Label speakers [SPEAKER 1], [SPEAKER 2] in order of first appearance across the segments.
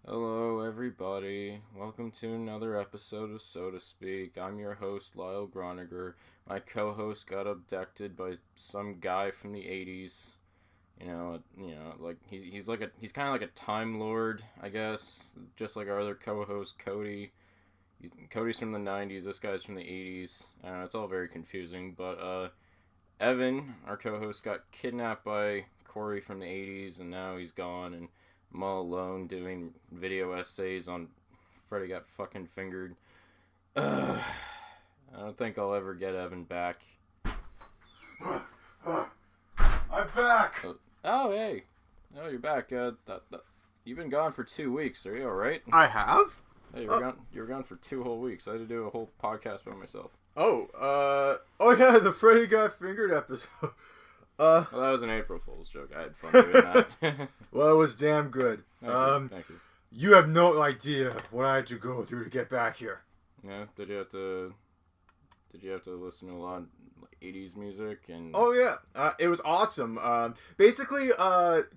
[SPEAKER 1] Hello everybody, welcome to another episode of So to Speak. I'm your host Lyle Groniger. My co-host got abducted by some guy from the 80s. Like he's kind of like a time lord, I guess, just like our other co-host Cody. Cody's from the 90s, this guy's from the 80s. I don't know, it's all very confusing, but Evan, our co-host, got kidnapped by Corey from the 80s, and now he's gone, and I'm all alone doing video essays on Freddy Got Fucking Fingered. I don't think I'll ever get Evan back.
[SPEAKER 2] I'm back!
[SPEAKER 1] Oh, hey. Oh, you're back. You've been gone for 2 weeks. Are you alright?
[SPEAKER 2] I have?
[SPEAKER 1] Hey, you were gone for 2 whole weeks. I had to do a whole podcast by myself.
[SPEAKER 2] Oh yeah, the Freddy Got Fingered episode.
[SPEAKER 1] Well, that was an April Fool's joke. I had fun doing that.
[SPEAKER 2] Well, it was damn good.
[SPEAKER 1] Thank you.
[SPEAKER 2] You have no idea what I had to go through to get back here.
[SPEAKER 1] Yeah, did you have to listen to a lot of 80s music? And
[SPEAKER 2] Oh yeah, it was awesome. Basically,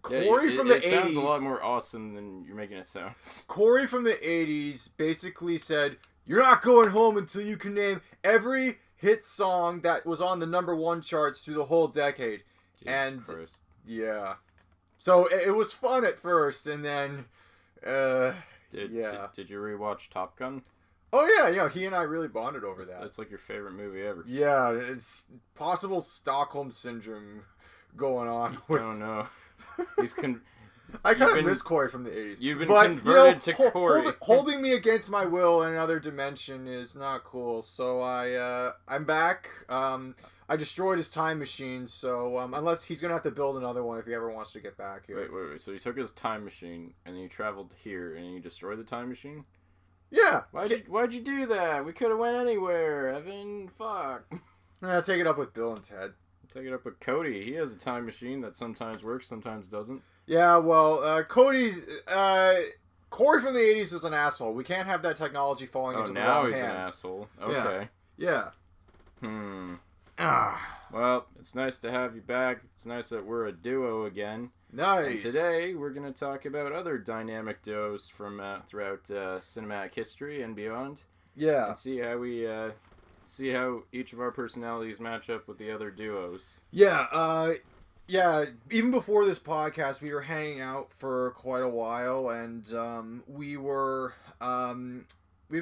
[SPEAKER 2] Corey from the 80s... It
[SPEAKER 1] sounds a lot more awesome than you're making it sound.
[SPEAKER 2] Corey from the 80s basically said, "You're not going home until you can name every hit song that was on the #1 charts through the whole decade."
[SPEAKER 1] Jesus Christ.
[SPEAKER 2] Yeah. So it was fun at first, and then
[SPEAKER 1] Did you rewatch Top Gun?
[SPEAKER 2] Oh yeah, he and I really bonded over that.
[SPEAKER 1] That's like your favorite movie ever.
[SPEAKER 2] Yeah, it's possible Stockholm syndrome going on.
[SPEAKER 1] I don't know.
[SPEAKER 2] I kind of miss Corey from the 80s.
[SPEAKER 1] You've been converted to Corey.
[SPEAKER 2] Holding me against my will in another dimension is not cool. So I'm back. I destroyed his time machine, so unless he's gonna have to build another one if he ever wants to get back here.
[SPEAKER 1] Wait. So you took his time machine and then you traveled here and you destroyed the time machine?
[SPEAKER 2] Yeah.
[SPEAKER 1] Why'd you do that? We could have went anywhere, Evan. Fuck.
[SPEAKER 2] Take it up with Bill and Ted.
[SPEAKER 1] Take it up with Cody. He has a time machine that sometimes works, sometimes doesn't.
[SPEAKER 2] Yeah, well, Corey from the 80s was an asshole. We can't have that technology falling into the wrong hands. Oh, now he's an
[SPEAKER 1] asshole. Okay.
[SPEAKER 2] Yeah.
[SPEAKER 1] Well, it's nice to have you back. It's nice that we're a duo again.
[SPEAKER 2] Nice.
[SPEAKER 1] And today, we're going to talk about other dynamic duos from throughout cinematic history and beyond.
[SPEAKER 2] Yeah.
[SPEAKER 1] And see how each of our personalities match up with the other duos.
[SPEAKER 2] Yeah, even before this podcast, we were hanging out for quite a while, and we've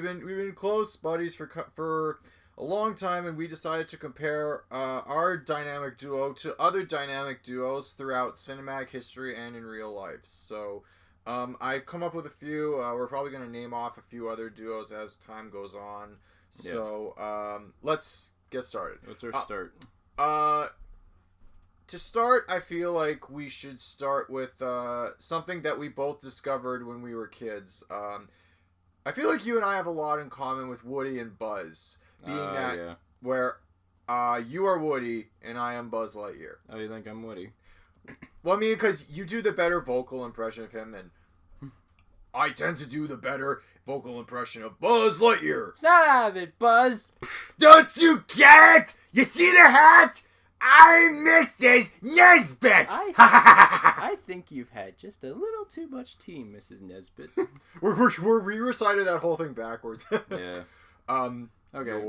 [SPEAKER 2] been close buddies for a long time, and we decided to compare our dynamic duo to other dynamic duos throughout cinematic history and in real life. So I've come up with a few. We're probably going to name off a few other duos as time goes on. So let's get started.
[SPEAKER 1] What's our start?
[SPEAKER 2] To start, I feel like we should start with something that we both discovered when we were kids. I feel like you and I have a lot in common with Woody and Buzz. Where you are Woody and I am Buzz Lightyear.
[SPEAKER 1] Oh, you think I'm Woody?
[SPEAKER 2] Well, I mean, because you do the better vocal impression of him, and I tend to do the better vocal impression of Buzz Lightyear.
[SPEAKER 1] Stop it, Buzz!
[SPEAKER 2] Don't you get it? You see the hat? I'm Mrs. Nesbit!
[SPEAKER 1] I think you've had just a little too much tea, Mrs. Nesbit.
[SPEAKER 2] we recited that whole thing backwards.
[SPEAKER 1] Yeah. Okay.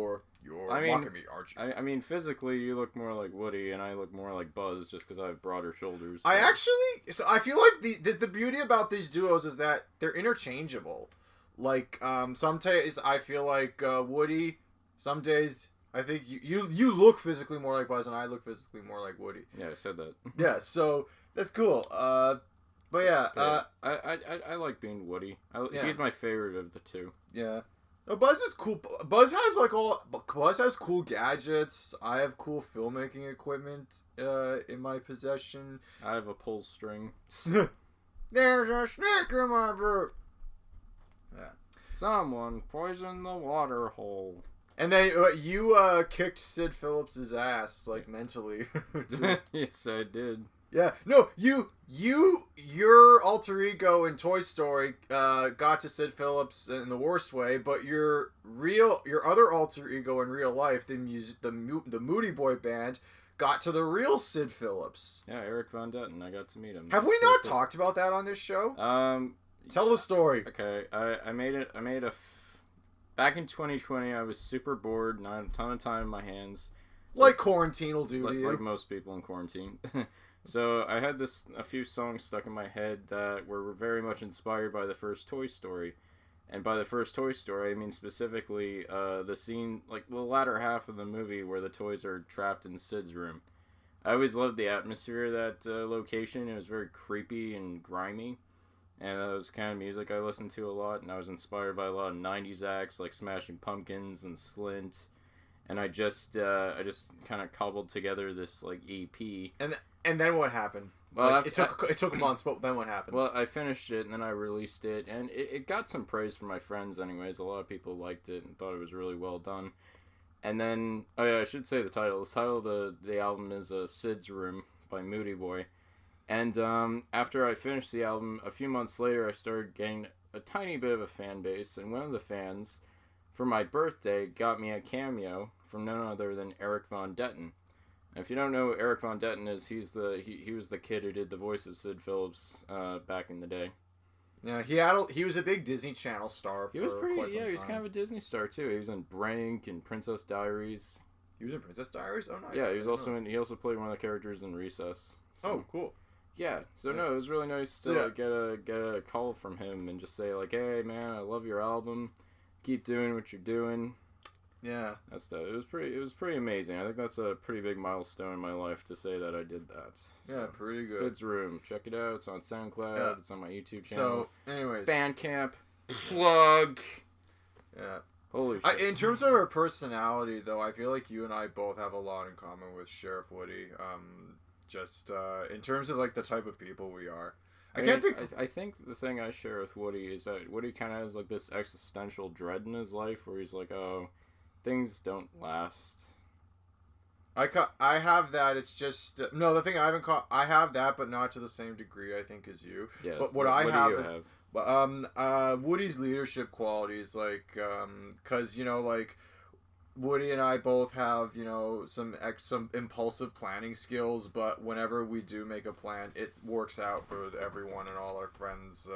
[SPEAKER 2] You're mocking me, aren't you?
[SPEAKER 1] I mean, physically, you look more like Woody, and I look more like Buzz, just because I have broader shoulders. So.
[SPEAKER 2] I feel like the beauty about these duos is that they're interchangeable. Like, some days I feel like Woody. Some days I think you look physically more like Buzz, and I look physically more like Woody.
[SPEAKER 1] Yeah, I said that.
[SPEAKER 2] Yeah, so that's cool. But yeah,
[SPEAKER 1] I like being Woody. He's my favorite of the two.
[SPEAKER 2] Yeah. No, Buzz is cool. Buzz has cool gadgets. I have cool filmmaking equipment in my possession.
[SPEAKER 1] I have a pull string.
[SPEAKER 2] There's a snake in my boot.
[SPEAKER 1] Yeah. Someone poisoned the water hole.
[SPEAKER 2] And then you kicked Sid Phillips' ass, like, mentally.
[SPEAKER 1] Yes, I did.
[SPEAKER 2] Yeah, no, your alter ego in Toy Story got to Sid Phillips in the worst way, but your other alter ego in real life, the Moody Boy Band, got to the real Sid Phillips.
[SPEAKER 1] Yeah, Eric Von Detten. I got to meet him.
[SPEAKER 2] Have we not talked about that on this show? Tell the story.
[SPEAKER 1] Okay, I made it. Back in 2020, I was super bored, not a ton of time in my hands. So
[SPEAKER 2] like quarantine will do to you.
[SPEAKER 1] Like most people in quarantine. So I had a few songs stuck in my head that were very much inspired by the first Toy Story. And by the first Toy Story, I mean specifically the scene, like the latter half of the movie where the toys are trapped in Sid's room. I always loved the atmosphere of that location. It was very creepy and grimy. And that was the kind of music I listened to a lot. And I was inspired by a lot of 90s acts like Smashing Pumpkins and Slint. And I just kind of cobbled together this like EP.
[SPEAKER 2] And then what happened?
[SPEAKER 1] Well,
[SPEAKER 2] like, it took months, but then what happened?
[SPEAKER 1] Well, I finished it and then I released it, and it got some praise from my friends. Anyways, a lot of people liked it and thought it was really well done. And then I should say the title. The title of the album is "Sid's Room" by Moody Boy. And after I finished the album, a few months later, I started getting a tiny bit of a fan base, and one of the fans, for my birthday, got me a cameo from none other than Eric Von Detten. And if you don't know who Eric Von Detten is, he was the kid who did the voice of Sid Phillips back in the day.
[SPEAKER 2] Yeah, he was a big Disney Channel star for quite some time.
[SPEAKER 1] He was kind of a Disney star too. He was in Brink and Princess Diaries.
[SPEAKER 2] He was in Princess Diaries? Oh, nice.
[SPEAKER 1] Yeah, he also played one of the characters in Recess. So.
[SPEAKER 2] Oh, cool.
[SPEAKER 1] Yeah, so nice. No, it was really nice to get a call from him and just say like, "Hey man, I love your album. Keep doing what you're doing."
[SPEAKER 2] Yeah,
[SPEAKER 1] it was pretty amazing. I think that's a pretty big milestone in my life to say that I did that. So,
[SPEAKER 2] yeah, pretty good.
[SPEAKER 1] Sid's Room, check it out. It's on SoundCloud. Yeah. It's on my YouTube
[SPEAKER 2] So,
[SPEAKER 1] channel.
[SPEAKER 2] anyways,
[SPEAKER 1] Bandcamp plug.
[SPEAKER 2] Yeah.
[SPEAKER 1] Holy shit.
[SPEAKER 2] In terms of our personality, though, I feel like you and I both have a lot in common with Sheriff Woody. Just in terms of like the type of people we are.
[SPEAKER 1] I think the thing I share with Woody is that Woody kind of has like this existential dread in his life where he's like, oh, things don't last.
[SPEAKER 2] I have that. It's just no. The thing I haven't caught. I have that, but not to the same degree, I think, as you.
[SPEAKER 1] Yes.
[SPEAKER 2] But
[SPEAKER 1] what do you
[SPEAKER 2] have? Woody's leadership qualities, like, because like Woody and I both have some impulsive planning skills, but whenever we do make a plan, it works out for everyone, and all our friends,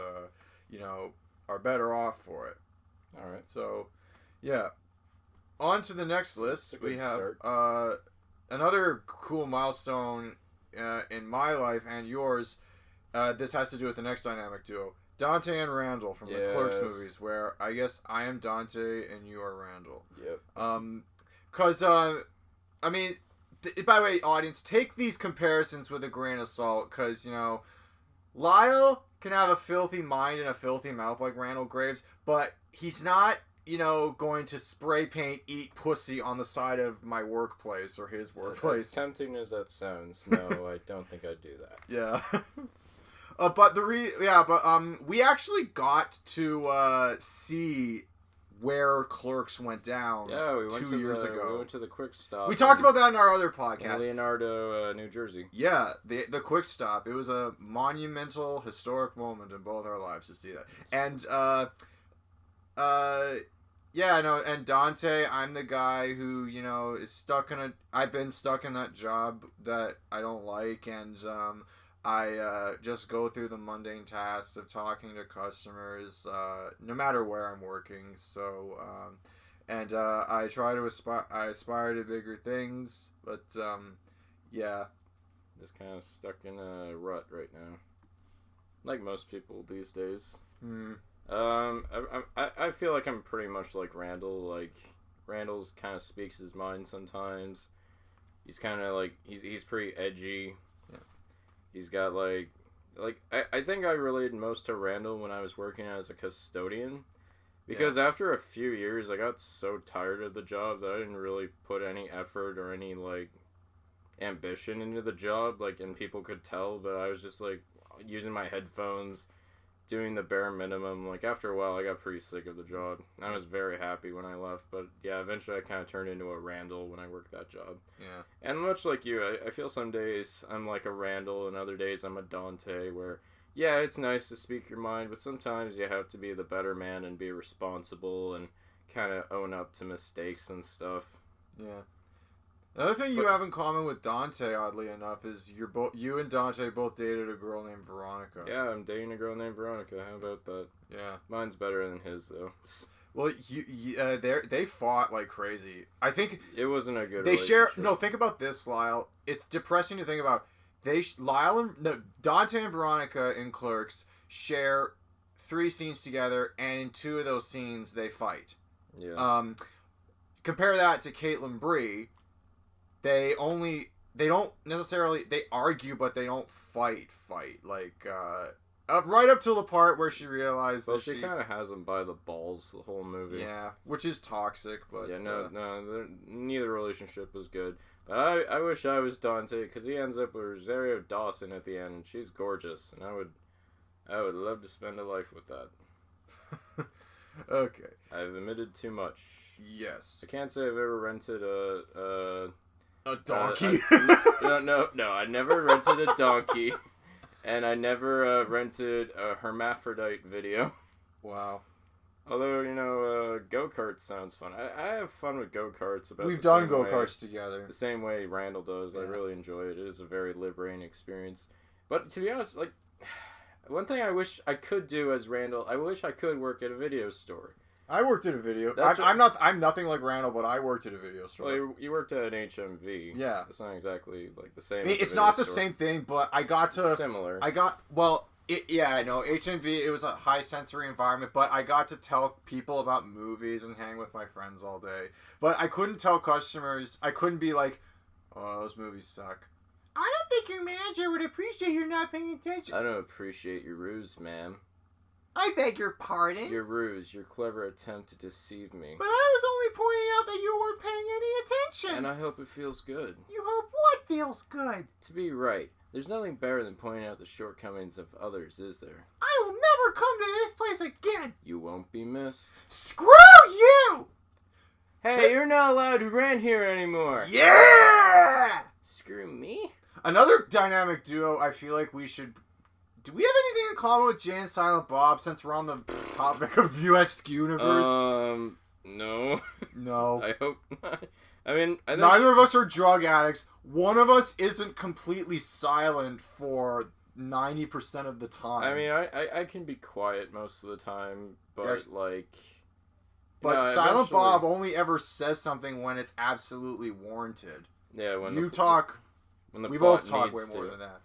[SPEAKER 2] are better off for it.
[SPEAKER 1] All right.
[SPEAKER 2] So, yeah. On to the next list, we have
[SPEAKER 1] start.
[SPEAKER 2] Another cool milestone in my life and yours. This has to do with the next dynamic duo, Dante and Randall from the Clerks movies, where I guess I am Dante and you are Randall.
[SPEAKER 1] Yep.
[SPEAKER 2] Because, I mean, by the way, audience, take these comparisons with a grain of salt, because, Lyle can have a filthy mind and a filthy mouth like Randall Graves, but he's not going to spray paint eat pussy on the side of my workplace or his workplace.
[SPEAKER 1] As tempting as that sounds, no, I don't think I'd do that.
[SPEAKER 2] Yeah. We actually got to see where Clerks went down.
[SPEAKER 1] Yeah, we went
[SPEAKER 2] 2 years ago.
[SPEAKER 1] We went to the Quick Stop.
[SPEAKER 2] We talked about that in our other podcast.
[SPEAKER 1] In Leonardo, New Jersey.
[SPEAKER 2] Yeah, the Quick Stop. It was a monumental, historic moment in both our lives to see that. And and Dante, I'm the guy who, is stuck in I've been stuck in that job that I don't like, and I just go through the mundane tasks of talking to customers, no matter where I'm working. So, I try to aspire to bigger things, but, yeah.
[SPEAKER 1] Just kind of stuck in a rut right now. Like most people these days. I feel like I'm pretty much like Randall. Like, Randall's kind of speaks his mind sometimes. He's kind of like, he's pretty edgy.
[SPEAKER 2] Yeah.
[SPEAKER 1] He's got I think I related most to Randall when I was working as a custodian. Because after a few years, I got so tired of the job that I didn't really put any effort or any, ambition into the job. And people could tell, but I was just, using my headphones, doing the bare minimum. Like, after a while, I got pretty sick of the job. I was very happy when I left, but yeah, eventually I kind of turned into a Randall when I worked that job.
[SPEAKER 2] Yeah.
[SPEAKER 1] And much like you, I feel some days I'm like a Randall, and other days I'm a Dante, where, yeah, it's nice to speak your mind, but sometimes you have to be the better man and be responsible and kind of own up to mistakes and stuff.
[SPEAKER 2] Yeah. Another thing you have in common with Dante, oddly enough, is you and Dante both dated a girl named Veronica.
[SPEAKER 1] Yeah, I'm dating a girl named Veronica. How about that?
[SPEAKER 2] Yeah.
[SPEAKER 1] Mine's better than his, though.
[SPEAKER 2] Well, they fought like crazy. I think
[SPEAKER 1] it wasn't a good.
[SPEAKER 2] They share. No, think about this, Lyle. It's depressing to think about. Dante and Veronica in Clerks share 3 scenes together, and in 2 of those scenes they fight.
[SPEAKER 1] Yeah.
[SPEAKER 2] Compare that to Caitlin Bree. They don't necessarily, they argue, but they don't fight. Like, right up till the part where she realized
[SPEAKER 1] that she kind of has him by the balls the whole movie.
[SPEAKER 2] Yeah, which is toxic, but...
[SPEAKER 1] Yeah, neither relationship was good. But I wish I was Dante, because he ends up with Rosario Dawson at the end, and she's gorgeous, and I would love to spend a life with that.
[SPEAKER 2] Okay.
[SPEAKER 1] I've admitted too much.
[SPEAKER 2] Yes.
[SPEAKER 1] I can't say I've ever rented a
[SPEAKER 2] donkey.
[SPEAKER 1] No, I never rented a donkey, and I never rented a hermaphrodite video.
[SPEAKER 2] Wow.
[SPEAKER 1] Although, go-karts sounds fun. I have fun with go-karts.
[SPEAKER 2] We've done go-karts together.
[SPEAKER 1] The same way Randall does. Yeah. I really enjoy it. It is a very liberating experience. But to be honest, like, one thing I wish I could do as Randall, I wish I could work at a video store.
[SPEAKER 2] I worked at a video. I'm nothing like Randall, but I worked at a video store.
[SPEAKER 1] Well, you worked at an HMV.
[SPEAKER 2] Yeah,
[SPEAKER 1] it's not exactly like the same.
[SPEAKER 2] I mean, it's not the same thing, but I got to
[SPEAKER 1] similar.
[SPEAKER 2] Yeah, I know HMV. It was a high sensory environment, but I got to tell people about movies and hang with my friends all day. But I couldn't tell customers. I couldn't be like, "Oh, those movies suck." I don't think your manager would appreciate you not paying attention.
[SPEAKER 1] I don't appreciate your ruse, ma'am.
[SPEAKER 2] I beg your pardon?
[SPEAKER 1] Your ruse, your clever attempt to deceive me.
[SPEAKER 2] But I was only pointing out that you weren't paying any attention.
[SPEAKER 1] And I hope it feels good.
[SPEAKER 2] You hope what feels good?
[SPEAKER 1] To be right. There's nothing better than pointing out the shortcomings of others, is there?
[SPEAKER 2] I will never come to this place again.
[SPEAKER 1] You won't be missed.
[SPEAKER 2] Screw you!
[SPEAKER 1] Hey, you're not allowed to rent here anymore.
[SPEAKER 2] Yeah!
[SPEAKER 1] Screw me?
[SPEAKER 2] Another dynamic duo I feel like we should... Do we have anything in common with Jay and Silent Bob since we're on the topic of US universe?
[SPEAKER 1] No.
[SPEAKER 2] No.
[SPEAKER 1] I hope not. I mean,
[SPEAKER 2] neither of us are drug addicts. One of us isn't completely silent for 90% of the time.
[SPEAKER 1] I mean, I can be quiet most of the time, but
[SPEAKER 2] But Silent Bob only ever says something when it's absolutely warranted.
[SPEAKER 1] Yeah, when
[SPEAKER 2] we both talk way more than that.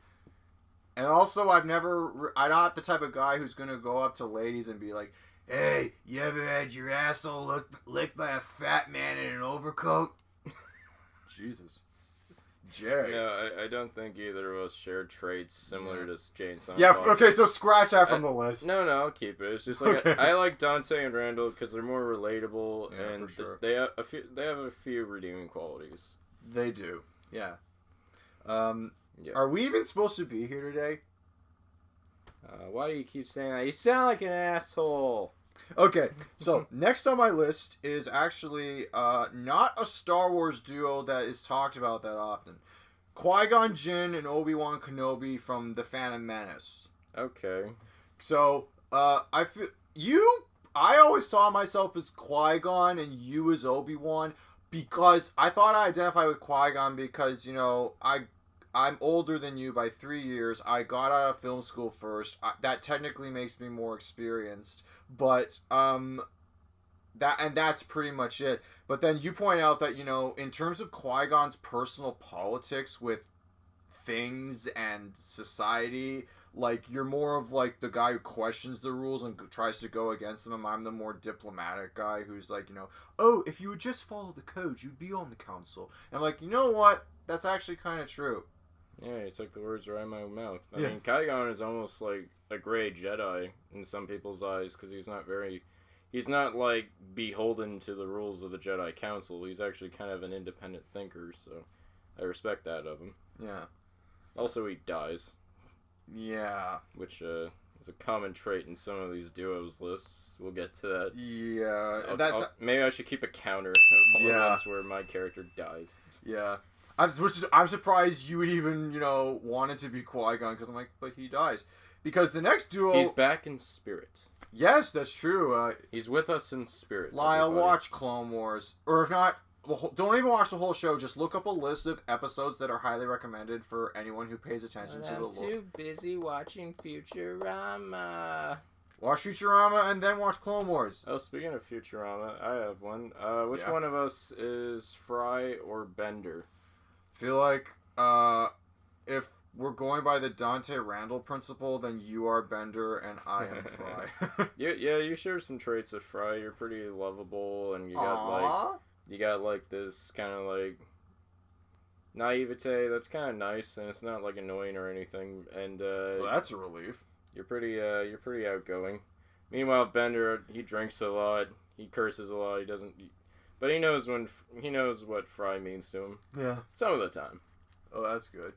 [SPEAKER 2] And also, I'm not the type of guy who's gonna go up to ladies and be like, "Hey, you ever had your asshole licked by a fat man in an overcoat?" Jesus. Jay.
[SPEAKER 1] No, I don't think either of us share traits similar to Jay and Silent Bob.
[SPEAKER 2] Okay, so scratch that from the list.
[SPEAKER 1] No, I'll keep it. It's just like, I like Dante and Randall because they're more relatable, and for sure. They have a few redeeming qualities.
[SPEAKER 2] They do, yeah. Are we even supposed to be here today?
[SPEAKER 1] Why do you keep saying that? You sound like an asshole.
[SPEAKER 2] Okay, so next on my list is actually not a Star Wars duo that is talked about that often. Qui-Gon Jinn and Obi-Wan Kenobi from The Phantom Menace.
[SPEAKER 1] Okay.
[SPEAKER 2] So, I always saw myself as Qui-Gon and you as Obi-Wan because I thought I identified with Qui-Gon because, I'm older than you by 3 years. I got out of film school first. That technically makes me more experienced. But, that's pretty much it. But then you point out that, in terms of Qui-Gon's personal politics with things and society, like, you're more of, like, the guy who questions the rules and tries to go against them. I'm the more diplomatic guy who's like, oh, if you would just follow the code, you'd be on the council. And I'm like, you know what? That's actually kind of true.
[SPEAKER 1] Yeah, you took the words right out of my mouth. I mean, Qui-Gon is almost like a gray Jedi in some people's eyes because he's not like beholden to the rules of the Jedi Council. He's actually kind of an independent thinker, so I respect that of him.
[SPEAKER 2] Yeah.
[SPEAKER 1] Also, he dies.
[SPEAKER 2] Yeah.
[SPEAKER 1] Which is a common trait in some of these duos lists. We'll get to that.
[SPEAKER 2] Yeah,
[SPEAKER 1] maybe I should keep a counter of all the ones where my character dies.
[SPEAKER 2] Yeah. I'm surprised you would even, want it to be Qui-Gon, because I'm like, but he dies. Because the next duo...
[SPEAKER 1] He's back in spirit.
[SPEAKER 2] Yes, that's true.
[SPEAKER 1] He's with us in spirit.
[SPEAKER 2] Lyle, watch Clone Wars. Or if not, don't even watch the whole show. Just look up a list of episodes that are highly recommended for anyone who pays attention to the lore.
[SPEAKER 1] I'm too busy watching Futurama.
[SPEAKER 2] Watch Futurama and then watch Clone Wars.
[SPEAKER 1] Oh, speaking of Futurama, I have one. Which one of us is Fry or Bender?
[SPEAKER 2] Feel like if we're going by the Dante Randall principle, then you are Bender and I am Fry.
[SPEAKER 1] You share some traits of Fry. You're pretty lovable, and you got like this kind of like naivete that's kind of nice, and it's not like annoying or anything. And
[SPEAKER 2] well, that's a relief.
[SPEAKER 1] You're pretty outgoing. Meanwhile, Bender, he drinks a lot, he curses a lot, but he knows what Fry means to him.
[SPEAKER 2] Yeah.
[SPEAKER 1] Some of the time.
[SPEAKER 2] Oh, that's good.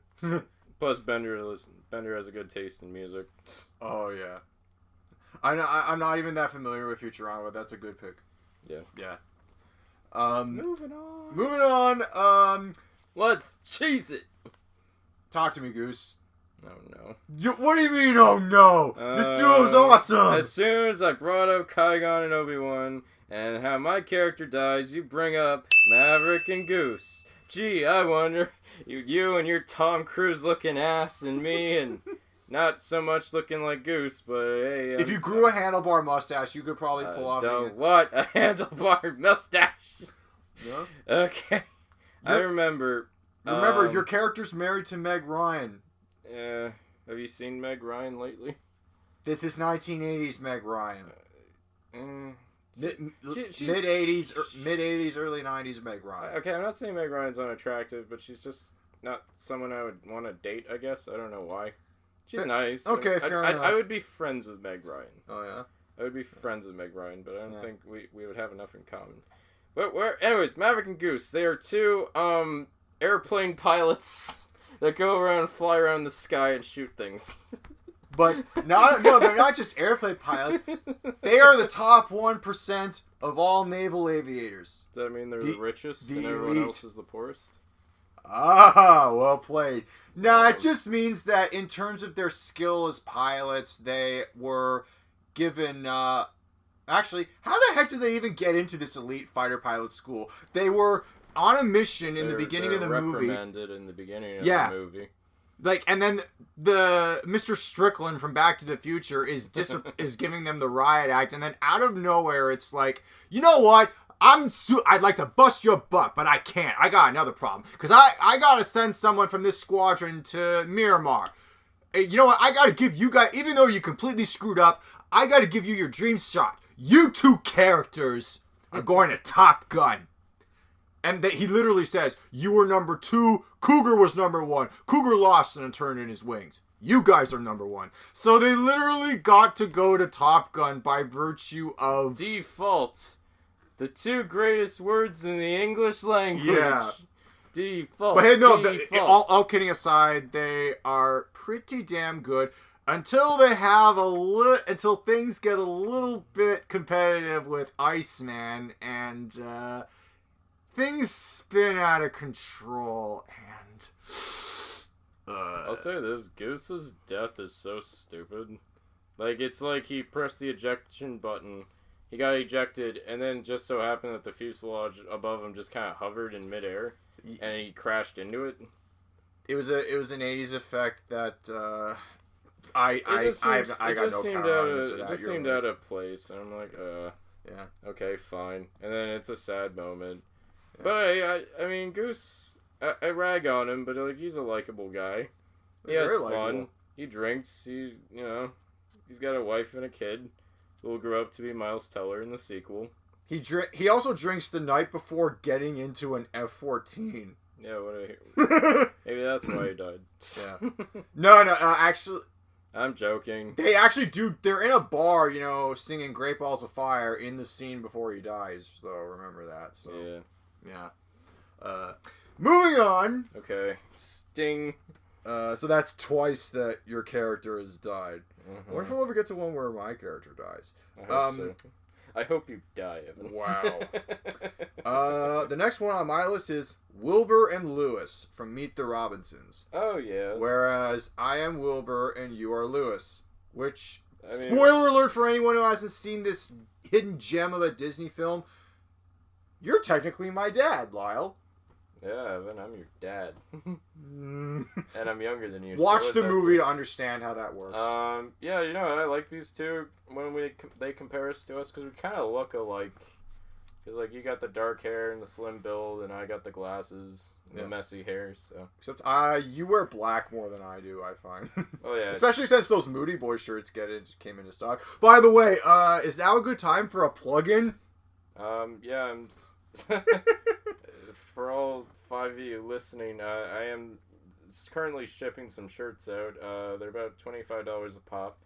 [SPEAKER 1] Plus, Bender has a good taste in music.
[SPEAKER 2] Oh yeah. I'm not even that familiar with Futurama, but that's a good pick.
[SPEAKER 1] Yeah.
[SPEAKER 2] Yeah.
[SPEAKER 1] Moving
[SPEAKER 2] on.
[SPEAKER 1] Let's cheese it.
[SPEAKER 2] Talk to me, Goose.
[SPEAKER 1] Oh no.
[SPEAKER 2] What do you mean, oh no? This duo's awesome!
[SPEAKER 1] As soon as I brought up Qui-Gon and Obi-Wan, and how my character dies, you bring up Maverick and Goose. Gee, I wonder, you and your Tom Cruise looking ass, and me, and not so much looking like Goose, but hey...
[SPEAKER 2] if you grew a handlebar mustache, you could probably pull off...
[SPEAKER 1] What? A handlebar mustache?
[SPEAKER 2] No?
[SPEAKER 1] Okay. I remember...
[SPEAKER 2] Remember, your character's married to Meg Ryan.
[SPEAKER 1] Have you seen Meg Ryan lately?
[SPEAKER 2] This is 1980s Meg Ryan. Mid-80s, early 90s Meg Ryan.
[SPEAKER 1] Okay, I'm not saying Meg Ryan's unattractive, but she's just not someone I would want to date, I guess. I don't know why. She's nice.
[SPEAKER 2] Okay, fair enough.
[SPEAKER 1] I would be friends with Meg Ryan.
[SPEAKER 2] Oh, yeah?
[SPEAKER 1] I would be friends with Meg Ryan, but I don't think we would have enough in common. But anyways, Maverick and Goose, they are two airplane pilots that go around and fly around the sky and shoot things.
[SPEAKER 2] But they're not just airplane pilots. They are the top 1% of all naval aviators.
[SPEAKER 1] Does that mean they're the richest and everyone else is the poorest?
[SPEAKER 2] Ah, well played. No, it just means that in terms of their skill as pilots, they were given... Actually, how the heck did they even get into this elite fighter pilot school? They were on a mission in the beginning of the movie.
[SPEAKER 1] Reprimanded in the beginning of the movie.
[SPEAKER 2] And then the Mr. Strickland from Back to the Future is giving them the riot act, and then out of nowhere it's like, you know what? I'd like to bust your butt, but I can't. I got another problem because I gotta send someone from this squadron to Miramar. You know what? I gotta give you guys, even though you completely screwed up, I gotta give you your dream shot. You two characters are going to Top Gun. And he literally says, you were number 2, Cougar was number 1. Cougar lost and turned in his wings. You guys are number 1. So they literally got to go to Top Gun by virtue of...
[SPEAKER 1] default. The 2 greatest words in the English language.
[SPEAKER 2] Yeah.
[SPEAKER 1] Default.
[SPEAKER 2] But hey, no, all kidding aside, they are pretty damn good. Until until things get a little bit competitive with Iceman and... things spin out of control, and...
[SPEAKER 1] I'll say this, Goose's death is so stupid. Like, it's like he pressed the ejection button, he got ejected, and then just so happened that the fuselage above him just kind of hovered in midair, and he crashed into it. It
[SPEAKER 2] was an 80s effect that, I got no counter on that.
[SPEAKER 1] It just seemed out of place, and I'm like,
[SPEAKER 2] yeah.
[SPEAKER 1] Okay, fine. And then it's a sad moment. Yeah. But I mean, Goose, I rag on him, but like he's a likable guy. He has fun. He drinks. He's got a wife and a kid who will grow up to be Miles Teller in the sequel.
[SPEAKER 2] He also drinks the night before getting into an F-14.
[SPEAKER 1] Yeah, maybe that's why he died.
[SPEAKER 2] Yeah. No, actually.
[SPEAKER 1] I'm joking.
[SPEAKER 2] They actually do. They're in a bar, singing "Great Balls of Fire" in the scene before he dies. So remember that. So yeah. Moving on.
[SPEAKER 1] Okay. Sting.
[SPEAKER 2] So that's twice that your character has died. I wonder if we'll ever get to one where my character dies.
[SPEAKER 1] I hope so. I hope you die, Evan.
[SPEAKER 2] Wow. The next one on my list is Wilbur and Lewis from Meet the Robinsons.
[SPEAKER 1] Oh, yeah.
[SPEAKER 2] Whereas I am Wilbur and you are Lewis. Which, spoiler alert for anyone who hasn't seen this hidden gem of a Disney film, you're technically my dad, Lyle.
[SPEAKER 1] Yeah, Evan, I'm your dad. And I'm younger than you.
[SPEAKER 2] Watch the movie to understand how that works.
[SPEAKER 1] Yeah, you know, I like these two when they compare us to us, because we kind of look alike. Because, like, you got the dark hair and the slim build, and I got the glasses and the messy hair, so.
[SPEAKER 2] Except, you wear black more than I do, I find.
[SPEAKER 1] Oh, yeah.
[SPEAKER 2] Especially since those Moody Boy shirts came into stock. By the way, is now a good time for a plug-in?
[SPEAKER 1] Yeah, I'm... For all 5 of you listening, I am currently shipping some shirts out. They're about $25 a pop.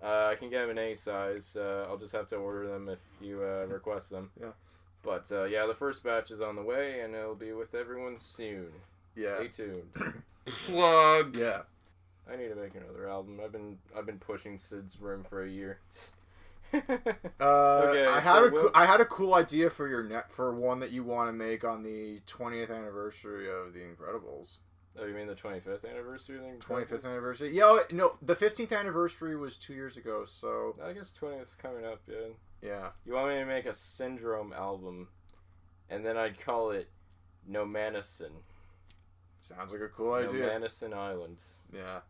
[SPEAKER 1] I can get them in any size. I'll just have to order them if you request them.
[SPEAKER 2] Yeah.
[SPEAKER 1] But yeah, the first batch is on the way, and it'll be with everyone soon.
[SPEAKER 2] Yeah.
[SPEAKER 1] Stay tuned. Plug.
[SPEAKER 2] Yeah.
[SPEAKER 1] I need to make another album. I've been pushing Sid's Room for a year.
[SPEAKER 2] Okay, I had a cool idea for one that you want to make on the 20th anniversary of The Incredibles.
[SPEAKER 1] Oh, you mean the 25th anniversary of The Incredibles?
[SPEAKER 2] 25th anniversary? Yeah, no, the 15th anniversary was 2 years ago, so...
[SPEAKER 1] I guess 20th is coming up, yeah.
[SPEAKER 2] Yeah.
[SPEAKER 1] You want me to make a Syndrome album, and then I'd call it Nomanison.
[SPEAKER 2] Sounds like a cool idea.
[SPEAKER 1] Nomanison Island.
[SPEAKER 2] Yeah.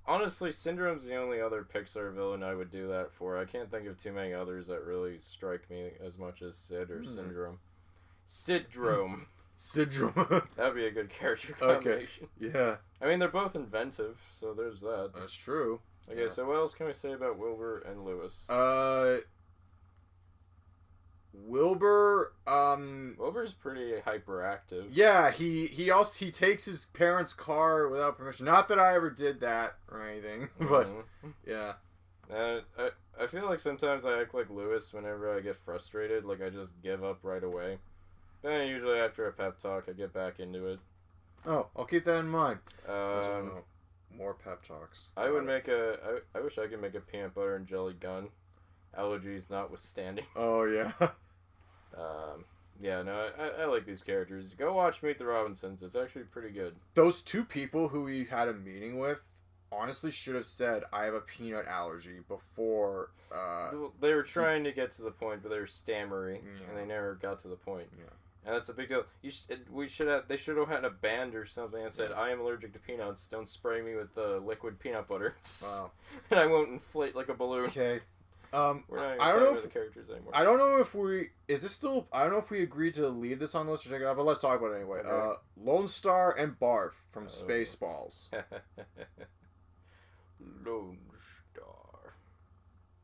[SPEAKER 1] Honestly, Syndrome's the only other Pixar villain I would do that for. I can't think of too many others that really strike me as much as Sid or Syndrome. Syndrome.
[SPEAKER 2] Syndrome.
[SPEAKER 1] That'd be a good character combination.
[SPEAKER 2] Okay. Yeah.
[SPEAKER 1] I mean, they're both inventive, so there's that.
[SPEAKER 2] That's true.
[SPEAKER 1] Okay, yeah. So what else can we say about Wilbur and Lewis?
[SPEAKER 2] Wilbur,
[SPEAKER 1] Wilbur's pretty hyperactive.
[SPEAKER 2] Yeah, he takes his parents' car without permission. Not that I ever did that or anything, but yeah.
[SPEAKER 1] I feel like sometimes I act like Lewis whenever I get frustrated, like I just give up right away. But then usually after a pep talk, I get back into it.
[SPEAKER 2] Oh, I'll keep that in mind. More pep talks.
[SPEAKER 1] I wish I could make a peanut butter and jelly gun. Allergies notwithstanding.
[SPEAKER 2] Oh, yeah.
[SPEAKER 1] Yeah, no, I like these characters. Go watch Meet the Robinsons. It's actually pretty good.
[SPEAKER 2] Those two people who we had a meeting with honestly should have said, I have a peanut allergy before...
[SPEAKER 1] They were trying to get to the point, but they were stammery, and they never got to the point. Yeah. And that's a big deal. They should have had a band or something and said, I am allergic to peanuts. Don't spray me with the liquid peanut butter.
[SPEAKER 2] Wow.
[SPEAKER 1] And I won't inflate like a balloon.
[SPEAKER 2] Okay.
[SPEAKER 1] We're not
[SPEAKER 2] I don't know if
[SPEAKER 1] the characters anymore.
[SPEAKER 2] I don't know if I don't know if we agreed to leave this on the list or check it out, but let's talk about it anyway. Okay. Lone Star and Barf from Spaceballs.
[SPEAKER 1] Lone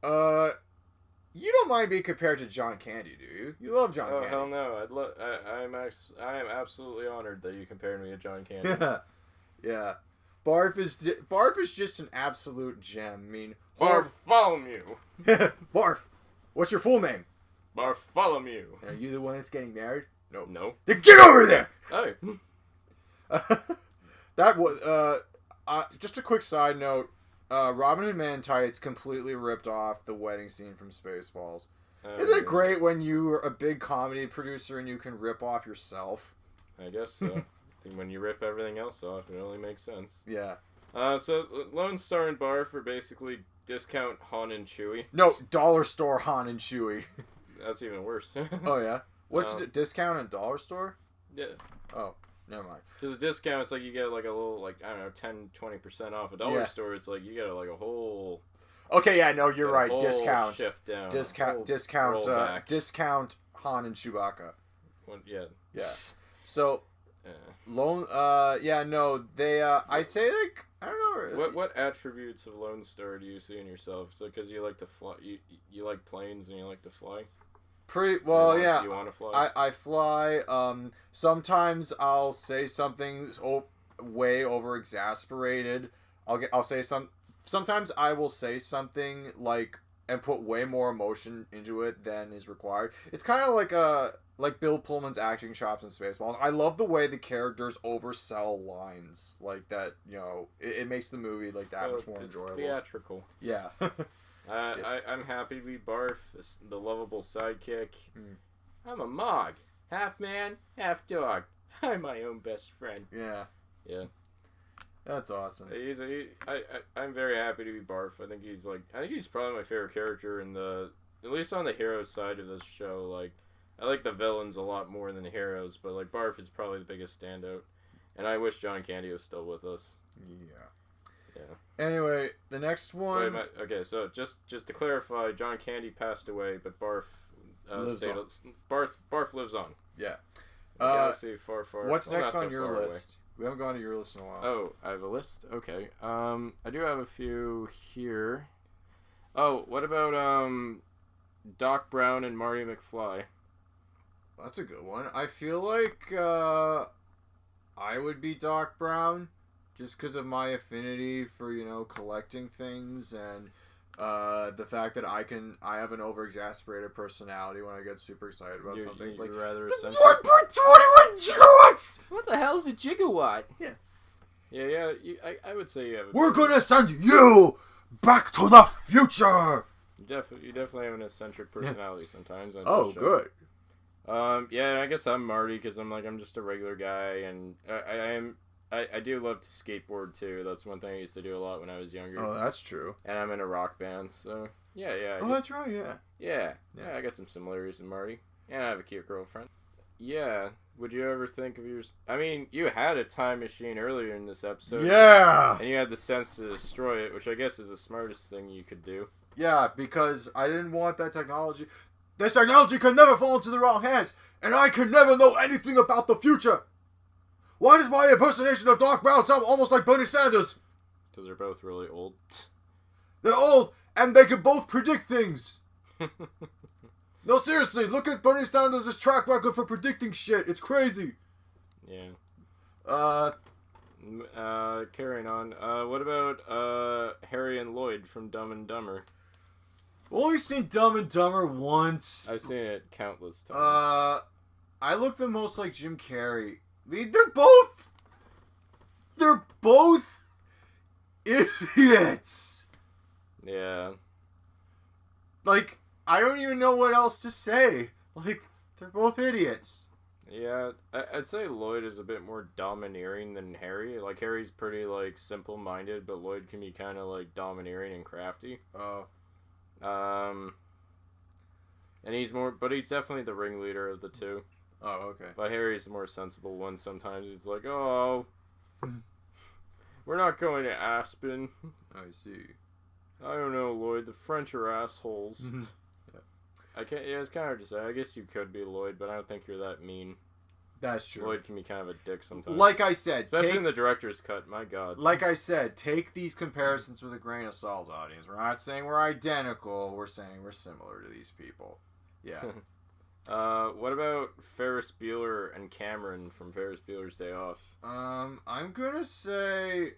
[SPEAKER 1] Star.
[SPEAKER 2] You don't mind being compared to John Candy, do you? You love John Candy.
[SPEAKER 1] Oh hell no! I am absolutely honored that you compared me to John Candy.
[SPEAKER 2] Yeah. Barf is just an absolute gem. I mean,
[SPEAKER 1] Bartholomew.
[SPEAKER 2] Barf. What's your full name?
[SPEAKER 1] Bartholomew.
[SPEAKER 2] Are you the one that's getting married? Nope.
[SPEAKER 1] No.
[SPEAKER 2] Then get over there.
[SPEAKER 1] Hey.
[SPEAKER 2] That was just a quick side note. Robin Hood Man Tights completely ripped off the wedding scene from Spaceballs. Isn't it great when you're a big comedy producer and you can rip off yourself?
[SPEAKER 1] I guess so. When you rip everything else off, it only makes sense.
[SPEAKER 2] Yeah.
[SPEAKER 1] So Lone Star and Barf are basically discount Han and Chewie.
[SPEAKER 2] No, dollar store Han and Chewie.
[SPEAKER 1] That's even worse.
[SPEAKER 2] Oh yeah. What's the discount at dollar store?
[SPEAKER 1] Yeah.
[SPEAKER 2] Oh, never mind.
[SPEAKER 1] Because a discount, it's like you get like a little, like, I don't know, 10-20% off. A dollar store, it's like you get like a whole...
[SPEAKER 2] Okay, yeah, no, you're right. Discount.
[SPEAKER 1] Shift down.
[SPEAKER 2] Discount Han and Chewbacca.
[SPEAKER 1] Yeah.
[SPEAKER 2] Yeah. So... I'd say, like, I don't know.
[SPEAKER 1] What attributes of Lone Star do you see in yourself? So, because you like to fly, you like planes and you like to fly?
[SPEAKER 2] You want to fly? I fly. Sometimes I'll say something way over exasperated. Sometimes I will say something like and put way more emotion into it than is required. It's kind of like Bill Pullman's acting chops in Spaceballs. I love the way the characters oversell lines like that. You know, it makes the movie like that much more enjoyable.
[SPEAKER 1] Theatrical.
[SPEAKER 2] Yeah.
[SPEAKER 1] I'm happy to be Barf, the lovable sidekick.
[SPEAKER 2] Mm.
[SPEAKER 1] I'm a Mog, half man, half dog. I'm my own best friend.
[SPEAKER 2] Yeah.
[SPEAKER 1] Yeah.
[SPEAKER 2] That's awesome.
[SPEAKER 1] I'm very happy to be Barf. I think he's probably my favorite character at least on the hero side of this show. Like, I like the villains a lot more than the heroes, but like Barf is probably the biggest standout. And I wish John Candy was still with us.
[SPEAKER 2] Yeah. Anyway, the next one.
[SPEAKER 1] Okay, so just to clarify, John Candy passed away, but Barf
[SPEAKER 2] lives on.
[SPEAKER 1] Barf lives on.
[SPEAKER 2] Yeah.
[SPEAKER 1] Galaxy far.
[SPEAKER 2] What's
[SPEAKER 1] well,
[SPEAKER 2] next
[SPEAKER 1] not
[SPEAKER 2] on
[SPEAKER 1] so
[SPEAKER 2] your
[SPEAKER 1] far
[SPEAKER 2] list?
[SPEAKER 1] away.
[SPEAKER 2] We haven't gone to your list in a while.
[SPEAKER 1] Oh, I have a list? Okay. I do have a few here. Oh, what about Doc Brown and Marty McFly?
[SPEAKER 2] That's a good one. I feel like I would be Doc Brown just because of my affinity for, you know, collecting things and the fact that I have an over-exasperated personality when I get super excited about something.
[SPEAKER 1] You're
[SPEAKER 2] Like,
[SPEAKER 1] rather
[SPEAKER 2] 1.21 gigawatts!
[SPEAKER 1] What the hell's a gigawatt?
[SPEAKER 2] Yeah.
[SPEAKER 1] Yeah, I would say you have
[SPEAKER 2] We're gonna send you back to the future!
[SPEAKER 1] You definitely have an eccentric personality sometimes.
[SPEAKER 2] Oh, good.
[SPEAKER 1] Yeah, I guess I'm Marty because I'm just a regular guy, and I do love to skateboard too. That's one thing I used to do a lot when I was younger.
[SPEAKER 2] Oh, that's true.
[SPEAKER 1] And I'm in a rock band, so yeah.
[SPEAKER 2] Oh, that's right, yeah.
[SPEAKER 1] Yeah, I got some similarities in Marty, and I have a cute girlfriend. Yeah, would you ever think of yours? I mean, you had a time machine earlier in this episode.
[SPEAKER 2] Yeah!
[SPEAKER 1] And you had the sense to destroy it, which I guess is the smartest thing you could do.
[SPEAKER 2] Yeah, because I didn't want that technology. This technology can never fall into the wrong hands, and I can never know anything about the future. Why does my impersonation of Doc Brown sound almost like Bernie Sanders?
[SPEAKER 1] Because they're both really old.
[SPEAKER 2] They're old, and they can both predict things. No, seriously, look at Bernie Sanders' track record for predicting shit. It's crazy.
[SPEAKER 1] Yeah. Carrying on. What about Harry and Lloyd from Dumb and Dumber?
[SPEAKER 2] I've only seen Dumb and Dumber once.
[SPEAKER 1] I've seen it countless times.
[SPEAKER 2] I look the most like Jim Carrey. I mean, they're both idiots.
[SPEAKER 1] Yeah.
[SPEAKER 2] Like, I don't even know what else to say. Like, they're both idiots.
[SPEAKER 1] Yeah, I'd say Lloyd is a bit more domineering than Harry. Like, Harry's pretty, like, simple-minded, but Lloyd can be kind of, like, domineering and crafty.
[SPEAKER 2] Oh.
[SPEAKER 1] And he's definitely the ringleader of the two.
[SPEAKER 2] Oh, okay.
[SPEAKER 1] But Harry's the more sensible one sometimes. He's like, oh, we're not going to Aspen.
[SPEAKER 2] I see.
[SPEAKER 1] I don't know, Lloyd. The French are assholes.
[SPEAKER 2] Yeah.
[SPEAKER 1] It's kind of hard to say. I guess you could be Lloyd, but I don't think you're that mean.
[SPEAKER 2] That's true.
[SPEAKER 1] Lloyd can be kind of a dick sometimes.
[SPEAKER 2] Like I said,
[SPEAKER 1] especially in the director's cut. My God.
[SPEAKER 2] Like I said, take these comparisons with a grain of salt, audience. We're not saying we're identical. We're saying we're similar to these people. Yeah.
[SPEAKER 1] What about Ferris Bueller and Cameron from Ferris Bueller's Day Off?
[SPEAKER 2] I'm gonna say,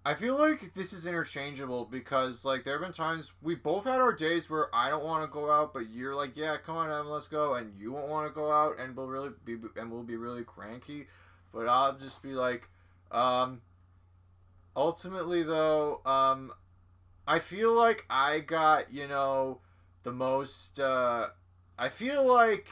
[SPEAKER 2] I feel like this is interchangeable because, like, there have been times we both had our days where I don't want to go out, but you're like, yeah, come on, Evan, let's go, and you won't want to go out, and we'll be really cranky, but I'll just be like, ultimately though, I feel like I got, you know, the most, I feel like,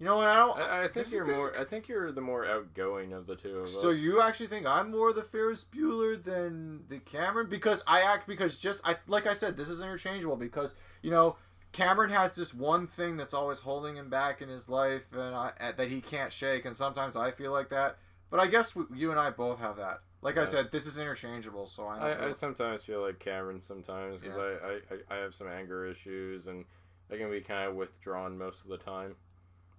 [SPEAKER 2] you know what,
[SPEAKER 1] I think you're the more outgoing of the two of us.
[SPEAKER 2] So you actually think I'm more the Ferris Bueller than the Cameron? Because like I said, this is interchangeable because, you know, Cameron has this one thing that's always holding him back in his life and that he can't shake, and sometimes I feel like that. But I guess you and I both have that. Like I said, this is interchangeable, so
[SPEAKER 1] I sometimes feel like Cameron sometimes because I have some anger issues and I can be kind of withdrawn most of the time.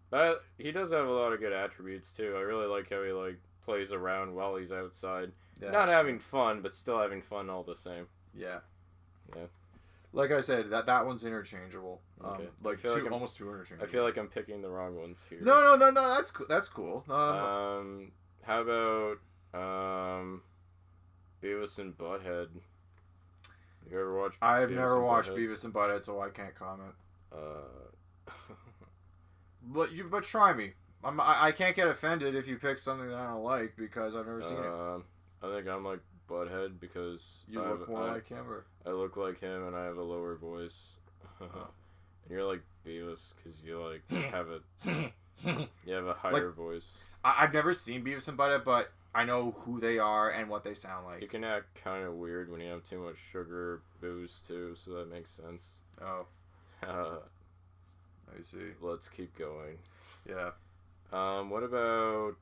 [SPEAKER 1] But he does have a lot of good attributes too. I really like how he like plays around while he's outside, not having fun, but still having fun all the same.
[SPEAKER 2] Yeah.
[SPEAKER 1] Yeah.
[SPEAKER 2] Like I said, that one's interchangeable.
[SPEAKER 1] Okay.
[SPEAKER 2] Like almost two interchangeable.
[SPEAKER 1] I feel like I'm picking the wrong ones here.
[SPEAKER 2] No. That's cool.
[SPEAKER 1] How about Beavis and Butthead? You ever watched?
[SPEAKER 2] I've
[SPEAKER 1] Beavis
[SPEAKER 2] never
[SPEAKER 1] and
[SPEAKER 2] watched
[SPEAKER 1] Butthead?
[SPEAKER 2] Beavis and Butthead, so I can't comment.
[SPEAKER 1] Uh,
[SPEAKER 2] But try me. I can't get offended if you pick something that I don't like because I've never seen it.
[SPEAKER 1] I think I'm like Butthead because
[SPEAKER 2] You look more like him, or
[SPEAKER 1] I look like him and I have a lower voice. And you're like Beavis because you like have a higher voice.
[SPEAKER 2] I've never seen Beavis and Butthead, but I know who they are and what they sound like.
[SPEAKER 1] You can act kind of weird when you have too much sugar or booze too, so that makes sense.
[SPEAKER 2] Oh, I see.
[SPEAKER 1] Let's keep going.
[SPEAKER 2] Yeah.
[SPEAKER 1] What about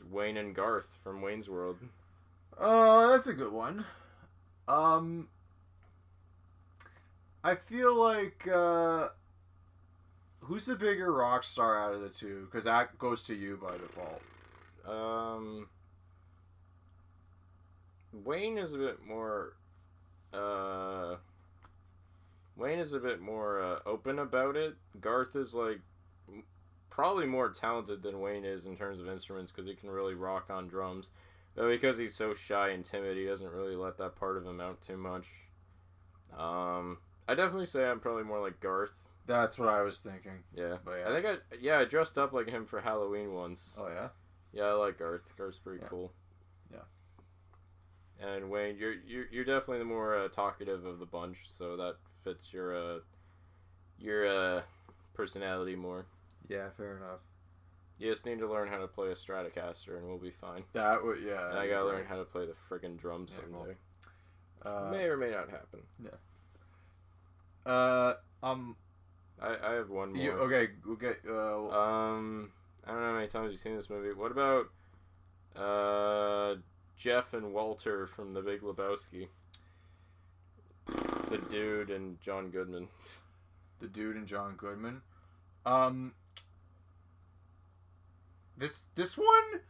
[SPEAKER 1] Wayne and Garth from Wayne's World?
[SPEAKER 2] That's a good one. I feel like, who's the bigger rock star out of the two? Because that goes to you by default.
[SPEAKER 1] Wayne is a bit more, open about it. Garth is, like, probably more talented than Wayne is in terms of instruments because he can really rock on drums. But because he's so shy and timid, he doesn't really let that part of him out too much. I definitely say I'm probably more like Garth.
[SPEAKER 2] That's what I was thinking.
[SPEAKER 1] Yeah.
[SPEAKER 2] But yeah.
[SPEAKER 1] I think I dressed up like him for Halloween once.
[SPEAKER 2] Oh, yeah?
[SPEAKER 1] Yeah, I like Garth. Garth's pretty cool.
[SPEAKER 2] Yeah.
[SPEAKER 1] And Wayne, you're definitely the more talkative of the bunch, so that fits your personality more.
[SPEAKER 2] Yeah, fair enough.
[SPEAKER 1] You just need to learn how to play a Stratocaster, and we'll be fine.
[SPEAKER 2] That would, yeah.
[SPEAKER 1] And I gotta learn how to play the friggin' drums someday. May or may not happen.
[SPEAKER 2] Yeah.
[SPEAKER 1] I have one more.
[SPEAKER 2] Okay.
[SPEAKER 1] I don't know how many times you've seen this movie. What about Jeff and Walter from The Big Lebowski? The Dude and John Goodman.
[SPEAKER 2] The Dude and John Goodman. This one.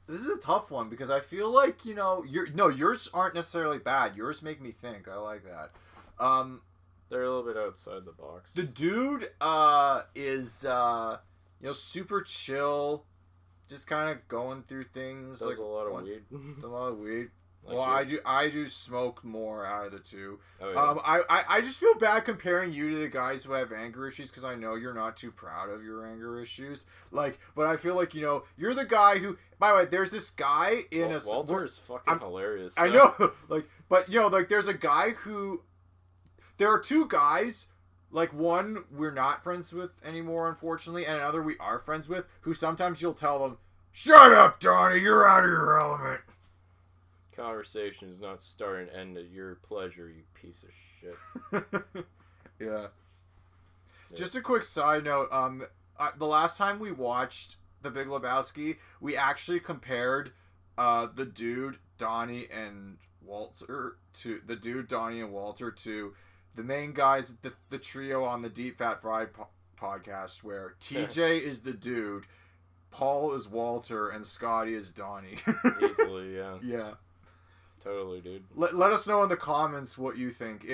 [SPEAKER 2] This is a tough one because I feel like yours aren't necessarily bad. Yours make me think. I like that.
[SPEAKER 1] They're a little bit outside the box.
[SPEAKER 2] The Dude is super chill, just kind of going through things.
[SPEAKER 1] Does
[SPEAKER 2] like
[SPEAKER 1] a lot of weed.
[SPEAKER 2] A lot of weed.
[SPEAKER 1] Like
[SPEAKER 2] well, I do smoke more out of the two.
[SPEAKER 1] Oh, yeah.
[SPEAKER 2] I just feel bad comparing you to the guys who have anger issues because I know you're not too proud of your anger issues. Like, but I feel like you're the guy who. By the way, there's this guy in
[SPEAKER 1] Walter is fucking hilarious.
[SPEAKER 2] I know, but there's a guy who. There are two guys. Like, one we're not friends with anymore, unfortunately, and another we are friends with. Who sometimes you'll tell them, "Shut up, Donnie, you're out of your element."
[SPEAKER 1] Conversations not start and end at your pleasure, you piece of shit.
[SPEAKER 2] Yeah. Just a quick side note. The last time we watched The Big Lebowski, we actually compared the Dude, Donnie, and Walter to the main guys, the trio on the Deep Fat Fried podcast, where TJ is the Dude, Paul is Walter, and Scotty is Donnie.
[SPEAKER 1] Easily, yeah.
[SPEAKER 2] Yeah.
[SPEAKER 1] Totally, dude.
[SPEAKER 2] Let us know in the comments what you think.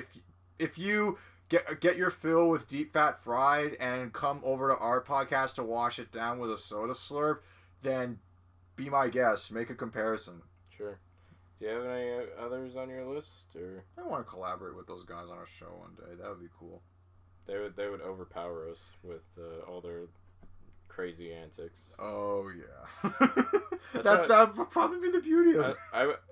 [SPEAKER 2] If you get your fill with Deep Fat Fried and come over to our podcast to wash it down with a soda slurp, then be my guest. Make a comparison.
[SPEAKER 1] Sure. Do you have any others on your list, or?
[SPEAKER 2] I want to collaborate with those guys on a show one day. That would be cool.
[SPEAKER 1] They would overpower us with all their crazy antics.
[SPEAKER 2] Oh yeah. that would probably be the beauty of it.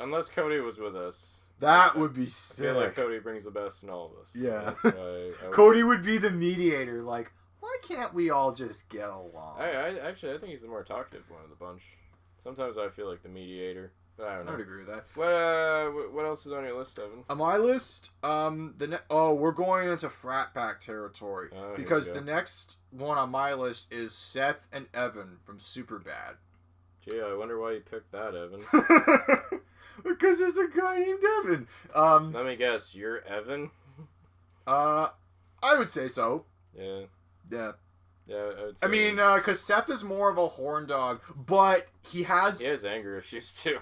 [SPEAKER 1] Unless Cody was with us.
[SPEAKER 2] That would be sick.
[SPEAKER 1] I feel like Cody brings the best in all of us.
[SPEAKER 2] Yeah.
[SPEAKER 1] That's why
[SPEAKER 2] Cody would be the mediator. Like, why can't we all just get along?
[SPEAKER 1] I think he's the more talkative one of the bunch. Sometimes I feel like the mediator. But I don't know.
[SPEAKER 2] I would agree with that.
[SPEAKER 1] What else is on your list, Evan?
[SPEAKER 2] On my list, we're going into frat pack territory because the next one on my list is Seth and Evan from Superbad.
[SPEAKER 1] Gee, I wonder why you picked that, Evan.
[SPEAKER 2] Because there's a guy named Evan.
[SPEAKER 1] Let me guess, you're Evan?
[SPEAKER 2] I would say so.
[SPEAKER 1] Yeah.
[SPEAKER 2] Yeah.
[SPEAKER 1] Yeah, I would say.
[SPEAKER 2] I mean, because Seth is more of a horn dog, but he has
[SPEAKER 1] anger issues too.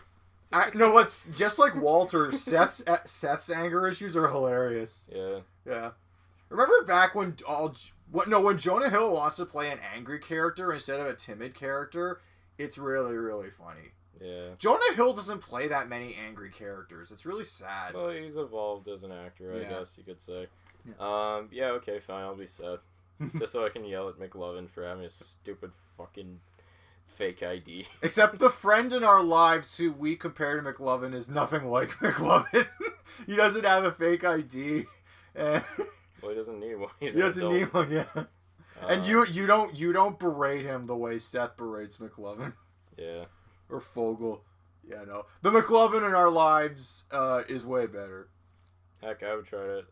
[SPEAKER 2] No, it's just like Walter. Seth's anger issues are hilarious.
[SPEAKER 1] Yeah.
[SPEAKER 2] Yeah. Remember back when when Jonah Hill wants to play an angry character instead of a timid character? It's really, really funny.
[SPEAKER 1] Yeah.
[SPEAKER 2] Jonah Hill doesn't play that many angry characters. It's really sad.
[SPEAKER 1] Well, he's evolved as an actor, I guess you could say. Yeah, okay, fine, I'll be Seth. Just so I can yell at McLovin for having a stupid fucking fake ID.
[SPEAKER 2] Except the friend in our lives who we compare to McLovin is nothing like McLovin. He doesn't have a fake ID. And
[SPEAKER 1] well, he doesn't need one.
[SPEAKER 2] He doesn't need one, yeah. And you don't berate him the way Seth berates McLovin.
[SPEAKER 1] Yeah.
[SPEAKER 2] Or Fogel. Yeah, no. The McLovin in our lives is way better.
[SPEAKER 1] Heck, I would try to...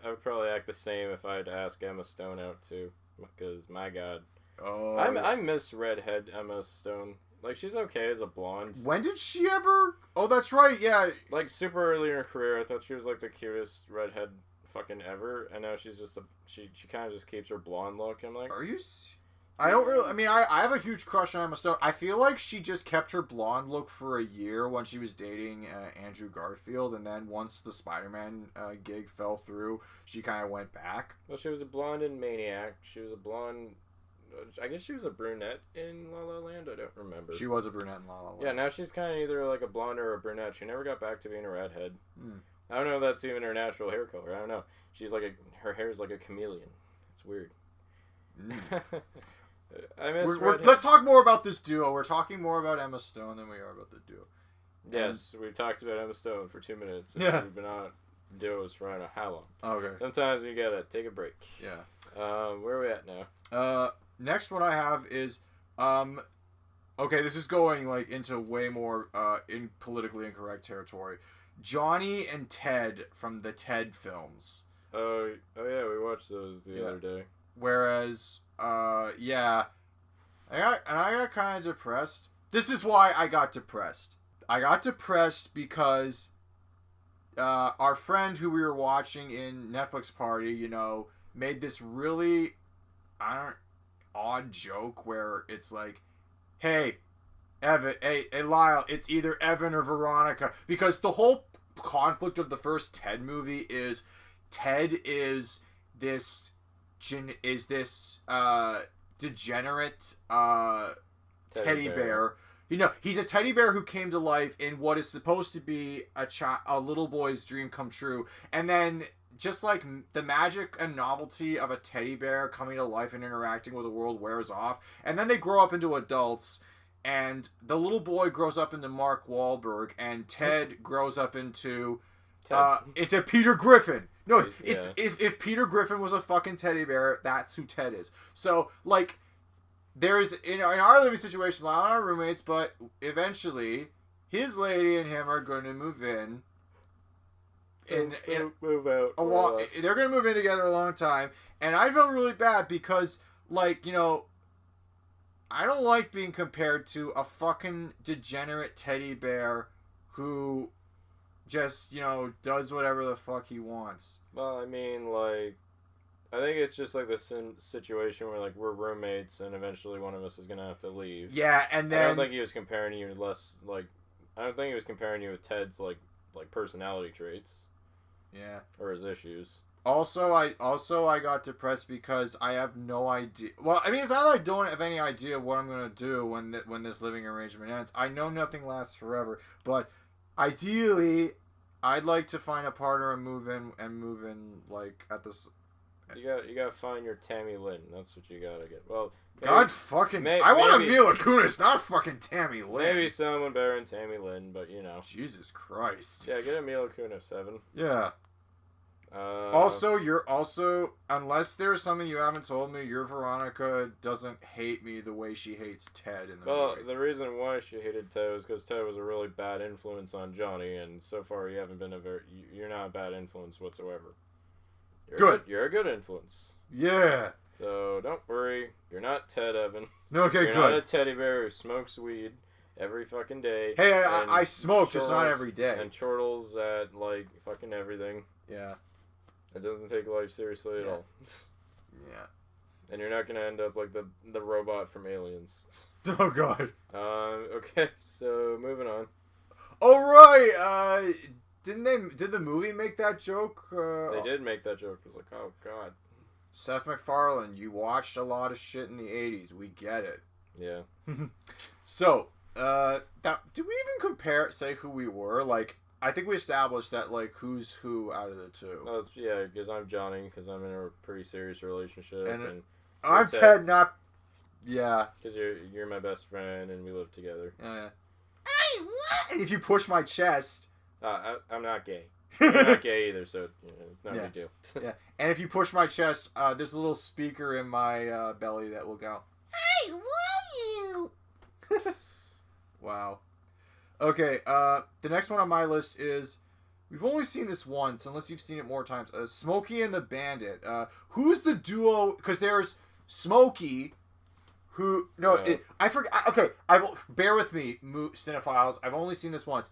[SPEAKER 1] I would probably act the same if I had to ask Emma Stone out, too. Because, my god.
[SPEAKER 2] Oh,
[SPEAKER 1] I miss redhead Emma Stone. Like, she's okay as a blonde.
[SPEAKER 2] When did she ever... Oh, that's right, yeah.
[SPEAKER 1] Like, super early in her career, I thought she was, like, the cutest redhead fucking ever. And now she's just She kind of just keeps her blonde look. I'm like...
[SPEAKER 2] Are you... I don't really... I mean, I have a huge crush on Emma Stone. I feel like she just kept her blonde look for a year when she was dating Andrew Garfield. And then once the Spider-Man gig fell through, she kind of went back.
[SPEAKER 1] Well, she was a blonde in Maniac. She was a blonde... I guess she was a brunette in La La Land. I don't remember.
[SPEAKER 2] She was a brunette in La La Land.
[SPEAKER 1] Yeah, now she's kind of either like a blonde or a brunette. She never got back to being a redhead. I don't know if that's even her natural hair color. I don't know. She's like her hair is like a chameleon. It's weird. I miss
[SPEAKER 2] let's talk more about this duo. We're talking more about Emma Stone than we are about the duo.
[SPEAKER 1] Yes, we've talked about Emma Stone for 2 minutes. And we've been on duos for I don't know how long.
[SPEAKER 2] Okay.
[SPEAKER 1] Sometimes we gotta take a break.
[SPEAKER 2] Yeah.
[SPEAKER 1] Where are we at now?
[SPEAKER 2] Next one I have is, okay, this is going like into way more in politically incorrect territory. Johnny and Ted from the Ted films.
[SPEAKER 1] Oh yeah, we watched those the other day.
[SPEAKER 2] Whereas, yeah, I got kind of depressed. This is why I got depressed. I got depressed because our friend who we were watching in Netflix party, you know, made this really odd joke where it's like, hey, Evan, hey Lyle, it's either Evan or Veronica, because the whole conflict of the first Ted movie is Ted is this degenerate teddy bear. You know, he's a teddy bear who came to life in what is supposed to be a little boy's dream come true, and then just like the magic and novelty of a teddy bear coming to life and interacting with the world wears off, and then they grow up into adults, and the little boy grows up into Mark Wahlberg, and Ted grows up into Peter Griffin. No, if Peter Griffin was a fucking teddy bear, that's who Ted is. So, like, there's, in our living situation, a lot of our roommates, but eventually, his lady and him are going to move in.
[SPEAKER 1] Move out.
[SPEAKER 2] They're going to move in together a long time. And I felt really bad because, like, you know, I don't like being compared to a fucking degenerate teddy bear who just, you know, does whatever the fuck he wants.
[SPEAKER 1] Well, I mean, like, I think it's just like this situation where, like, we're roommates and eventually one of us is going to have to leave.
[SPEAKER 2] Yeah, and then...
[SPEAKER 1] I don't think he was comparing you I don't think he was comparing you with Ted's, like personality traits.
[SPEAKER 2] Yeah.
[SPEAKER 1] Or his issues.
[SPEAKER 2] Also, I got depressed because I have no idea. Well, I mean, it's not that I don't have any idea what I'm going to do when this living arrangement ends. I know nothing lasts forever, but ideally, I'd like to find a partner and move in like at this.
[SPEAKER 1] You gotta find your Tammy Lynn. That's what you gotta get. Well,
[SPEAKER 2] maybe, God fucking. I want a Mila Kunis, not fucking Tammy Lynn.
[SPEAKER 1] Maybe someone better than Tammy Lynn, but you know.
[SPEAKER 2] Jesus Christ.
[SPEAKER 1] Yeah, get a Mila Kunis, Evan.
[SPEAKER 2] Yeah. Also, unless there's something you haven't told me, your Veronica doesn't hate me the way she hates Ted in the movie.
[SPEAKER 1] Well, the reason why she hated Ted was because Ted was a really bad influence on Johnny, and so far you're not a bad influence whatsoever. You're a good influence.
[SPEAKER 2] Yeah.
[SPEAKER 1] So don't worry, you're not Ted, Evan.
[SPEAKER 2] Okay,
[SPEAKER 1] you're not a teddy bear who smokes weed every fucking day.
[SPEAKER 2] Hey, I smoke, just not every day.
[SPEAKER 1] And chortles at, like, fucking everything.
[SPEAKER 2] Yeah.
[SPEAKER 1] It doesn't take life seriously at all.
[SPEAKER 2] Yeah.
[SPEAKER 1] And you're not gonna end up like the robot from Aliens.
[SPEAKER 2] Oh god.
[SPEAKER 1] Okay, so moving on.
[SPEAKER 2] Oh right. Did the movie make that joke?
[SPEAKER 1] They did make that joke. It was like, oh god.
[SPEAKER 2] Seth MacFarlane, you watched a lot of shit in the 80s. We get it.
[SPEAKER 1] Yeah.
[SPEAKER 2] So, Do we even say who we were? Like, I think we established that, like, who's who out of the two.
[SPEAKER 1] Oh, because I'm Johnny, because I'm in a pretty serious relationship, and
[SPEAKER 2] I'm Ted, not... Yeah.
[SPEAKER 1] Because you're my best friend, and we live together.
[SPEAKER 2] Yeah. Hey, what? And if you push my chest...
[SPEAKER 1] I'm not gay. I'm not gay either, so it's not a big deal.
[SPEAKER 2] Yeah. And if you push my chest, there's a little speaker in my belly that will go, I love you! Wow. Okay, the next one on my list is... We've only seen this once, unless you've seen it more times. Smokey and the Bandit. Who's the duo? Because there's Smokey... Who? No, I forgot. Okay, bear with me, cinephiles. I've only seen this once.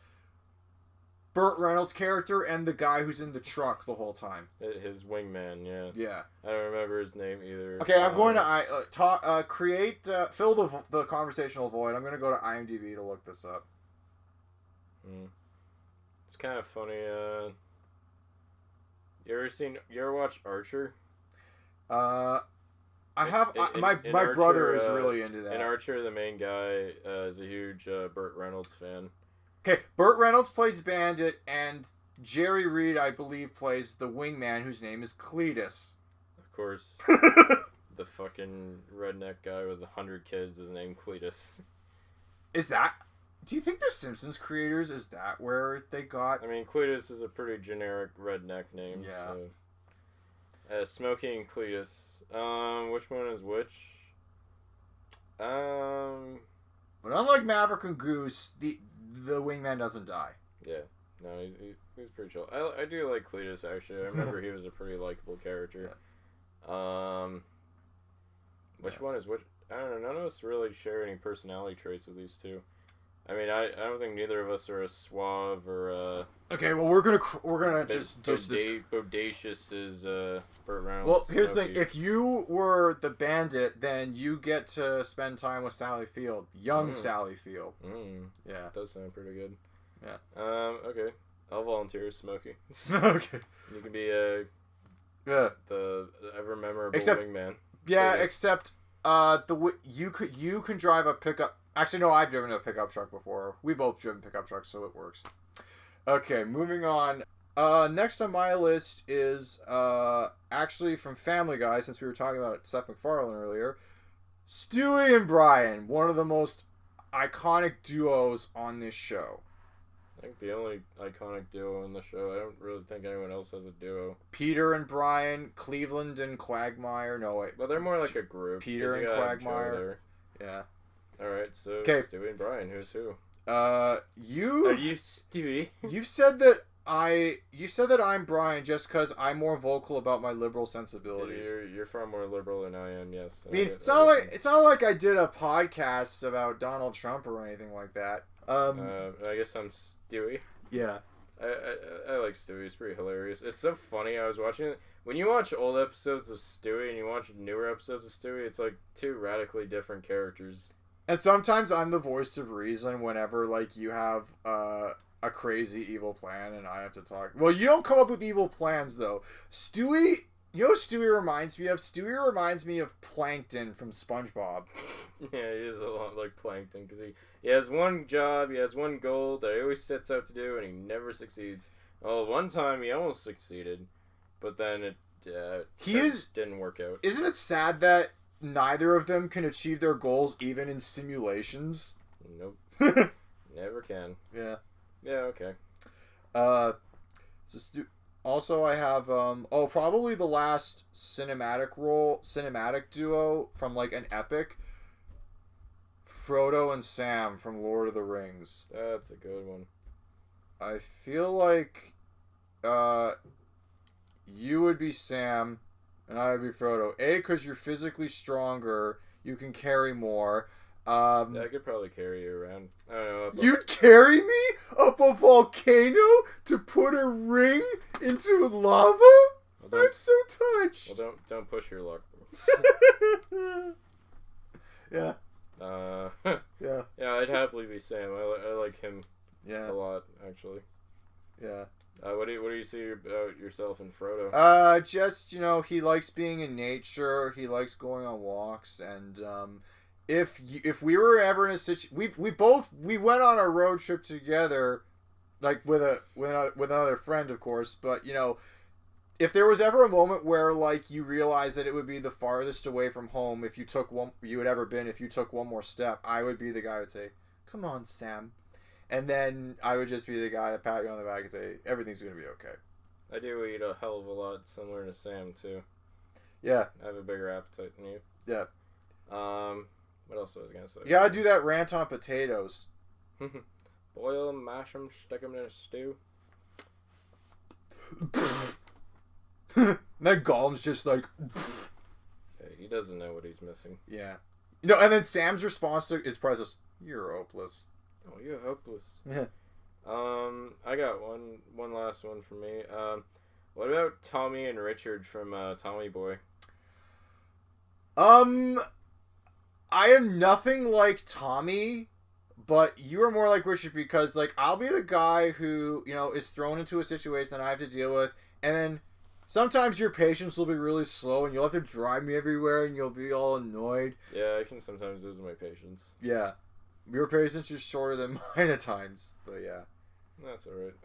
[SPEAKER 2] Burt Reynolds' character and the guy who's in the truck the whole time.
[SPEAKER 1] His wingman, yeah.
[SPEAKER 2] Yeah.
[SPEAKER 1] I don't remember his name either.
[SPEAKER 2] Okay, I'm going to fill the conversational void. I'm going to go to IMDb to look this up.
[SPEAKER 1] It's kind of funny. You ever watch Archer?
[SPEAKER 2] I have. My
[SPEAKER 1] Archer,
[SPEAKER 2] brother is really into that.
[SPEAKER 1] In Archer, the main guy is a huge Burt Reynolds fan.
[SPEAKER 2] Okay, Burt Reynolds plays Bandit, and Jerry Reed, I believe, plays the wingman, whose name is Cletus.
[SPEAKER 1] Of course. The fucking redneck guy with 100 kids is named Cletus.
[SPEAKER 2] Is that... Do you think the Simpsons creators, is that where they got...
[SPEAKER 1] I mean, Cletus is a pretty generic redneck name.
[SPEAKER 2] Yeah.
[SPEAKER 1] So. Smokey and Cletus. Which one is which?
[SPEAKER 2] But unlike Maverick and Goose, the wingman doesn't die.
[SPEAKER 1] Yeah. No, he's pretty chill. I do like Cletus, actually. I remember he was a pretty likable character. Yeah. Which one is which? I don't know. None of us really share any personality traits with these two. I mean, I don't think neither of us are a suave or
[SPEAKER 2] Okay, well we're gonna just
[SPEAKER 1] bodacious is Burt Reynolds.
[SPEAKER 2] Well, here's the thing: if you were the Bandit, then you get to spend time with Sally Field, young Sally Field. Yeah,
[SPEAKER 1] that does sound pretty good.
[SPEAKER 2] Yeah.
[SPEAKER 1] Okay, I'll volunteer as Smokey.
[SPEAKER 2] Okay.
[SPEAKER 1] You can be
[SPEAKER 2] the
[SPEAKER 1] ever memorable wingman.
[SPEAKER 2] Yeah, except you can drive a pickup. Actually, no, I've driven a pickup truck before. We both driven pickup trucks, so it works. Okay, moving on. Next on my list is actually from Family Guy, since we were talking about Seth MacFarlane earlier. Stewie and Brian, one of the most iconic duos on this show.
[SPEAKER 1] I think the only iconic duo in the show. I don't really think anyone else has a duo.
[SPEAKER 2] Peter and Brian, Cleveland and Quagmire. No, wait.
[SPEAKER 1] Well, they're more like a group.
[SPEAKER 2] Peter and Quagmire. Yeah.
[SPEAKER 1] Alright, so Stewie and Brian, who's who?
[SPEAKER 2] Are you
[SPEAKER 1] Stewie?
[SPEAKER 2] You said that I'm Brian just because I'm more vocal about my liberal sensibilities.
[SPEAKER 1] You're far more liberal than I am, yes.
[SPEAKER 2] I mean, it's not like I did a podcast about Donald Trump or anything like that.
[SPEAKER 1] I guess I'm Stewie.
[SPEAKER 2] Yeah.
[SPEAKER 1] I like Stewie. It's pretty hilarious. It's so funny. I was watching it. When you watch old episodes of Stewie and you watch newer episodes of Stewie, it's like two radically different characters.
[SPEAKER 2] And sometimes I'm the voice of reason whenever, like, you have a crazy evil plan and I have to talk. Well, you don't come up with evil plans, though. Stewie... You know what Stewie reminds me of? Stewie reminds me of Plankton from SpongeBob.
[SPEAKER 1] Yeah, he is a lot like Plankton, because he has one job, he has one goal that he always sets out to do, and he never succeeds. Well, one time he almost succeeded, but then it didn't work out.
[SPEAKER 2] Isn't it sad that neither of them can achieve their goals even in simulations?
[SPEAKER 1] Nope. Never can.
[SPEAKER 2] Yeah.
[SPEAKER 1] Yeah, okay.
[SPEAKER 2] Also, I have, probably the last cinematic duo from, like, an epic. Frodo and Sam from Lord of the Rings.
[SPEAKER 1] That's a good one.
[SPEAKER 2] I feel like, you would be Sam, and I would be Frodo. A, because you're physically stronger, you can carry more.
[SPEAKER 1] Yeah, I could probably carry you around. I don't know.
[SPEAKER 2] You'd carry me up a volcano to put a ring into lava? Well, I'm so touched.
[SPEAKER 1] Well, don't push your luck.
[SPEAKER 2] Yeah.
[SPEAKER 1] Yeah. Yeah, I'd happily be Sam. I like him.
[SPEAKER 2] Yeah.
[SPEAKER 1] A lot, actually.
[SPEAKER 2] Yeah.
[SPEAKER 1] What do you see about yourself and Frodo?
[SPEAKER 2] Just, he likes being in nature. He likes going on walks, and if we were ever in a situation, we went on a road trip together, like with another friend, of course. But if there was ever a moment where like you realized that it would be the farthest away from home if you took one you had ever been if you took one more step, I would be the guy who would say, "Come on, Sam," and then I would just be the guy to pat you on the back and say, "Everything's gonna be okay."
[SPEAKER 1] I do eat a hell of a lot, similar to Sam too.
[SPEAKER 2] Yeah.
[SPEAKER 1] I have a bigger appetite than you.
[SPEAKER 2] Yeah.
[SPEAKER 1] What else was I gonna say?
[SPEAKER 2] You gotta do that rant on potatoes.
[SPEAKER 1] Boil them, mash them, stick them in a stew.
[SPEAKER 2] That Gollum's just like.
[SPEAKER 1] Hey, he doesn't know what he's missing.
[SPEAKER 2] Yeah. And then Sam's response to his prize "You're hopeless."
[SPEAKER 1] Oh, you're hopeless.
[SPEAKER 2] Yeah.
[SPEAKER 1] I got one last one for me. What about Tommy and Richard from Tommy Boy?
[SPEAKER 2] I am nothing like Tommy, but you are more like Richard because, like, I'll be the guy who, is thrown into a situation that I have to deal with, and then sometimes your patience will be really slow and you'll have to drive me everywhere and you'll be all annoyed.
[SPEAKER 1] Yeah, I can sometimes lose my patience.
[SPEAKER 2] Yeah. Your patience is shorter than mine at times, but yeah.
[SPEAKER 1] That's alright.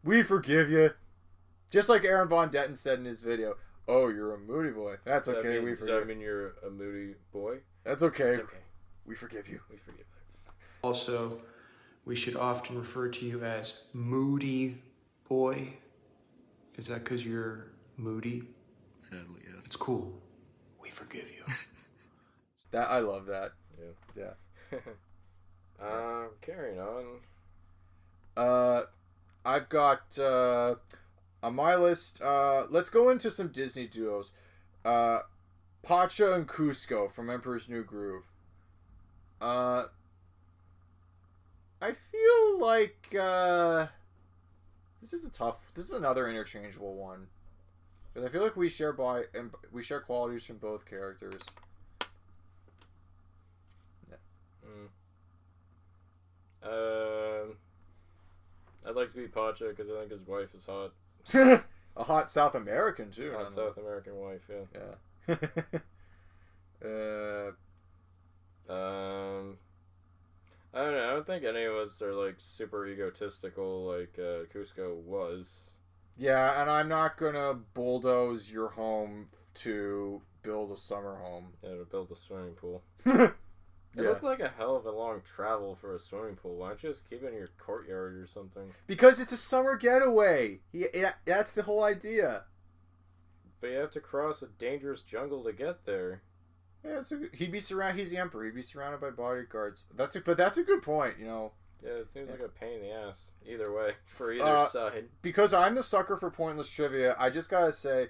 [SPEAKER 2] We forgive you. Just like Aaron Von Detten said in his video. Oh, you're a moody boy. That's okay. We forgive you.
[SPEAKER 1] Does that mean you're a moody boy?
[SPEAKER 2] That's okay.
[SPEAKER 1] It's okay.
[SPEAKER 2] We forgive you.
[SPEAKER 1] We forgive you.
[SPEAKER 3] Also, we should often refer to you as moody boy. Is that because you're moody?
[SPEAKER 4] Sadly, yes.
[SPEAKER 3] It's cool. We forgive you.
[SPEAKER 2] I love that.
[SPEAKER 1] Yeah. Carrying on.
[SPEAKER 2] I've got on my list. Let's go into some Disney duos. Pacha and Cusco from Emperor's New Groove. I feel like this is another interchangeable one. Because I feel like we share qualities from both characters.
[SPEAKER 1] I'd like to be Pacha because I think his wife is hot.
[SPEAKER 2] A hot South American too.
[SPEAKER 1] Hot South American wife, yeah.
[SPEAKER 2] Yeah.
[SPEAKER 1] I don't know. I don't think any of us are like super egotistical like Cusco was.
[SPEAKER 2] Yeah, and I'm not gonna bulldoze your home to build a summer home.
[SPEAKER 1] Yeah, to build a swimming pool. It
[SPEAKER 2] Yeah.
[SPEAKER 1] looked like a hell of a long travel for a swimming pool. Why don't you just keep it in your courtyard or something?
[SPEAKER 2] Because it's a summer getaway. That's the whole idea.
[SPEAKER 1] But you have to cross a dangerous jungle to get there.
[SPEAKER 2] Yeah, he'd be surrounded. He's the emperor. He'd be surrounded by bodyguards. But that's a good point.
[SPEAKER 1] Yeah, it seems like a pain in the ass. Either way, for either side.
[SPEAKER 2] Because I'm the sucker for pointless trivia, I just gotta say,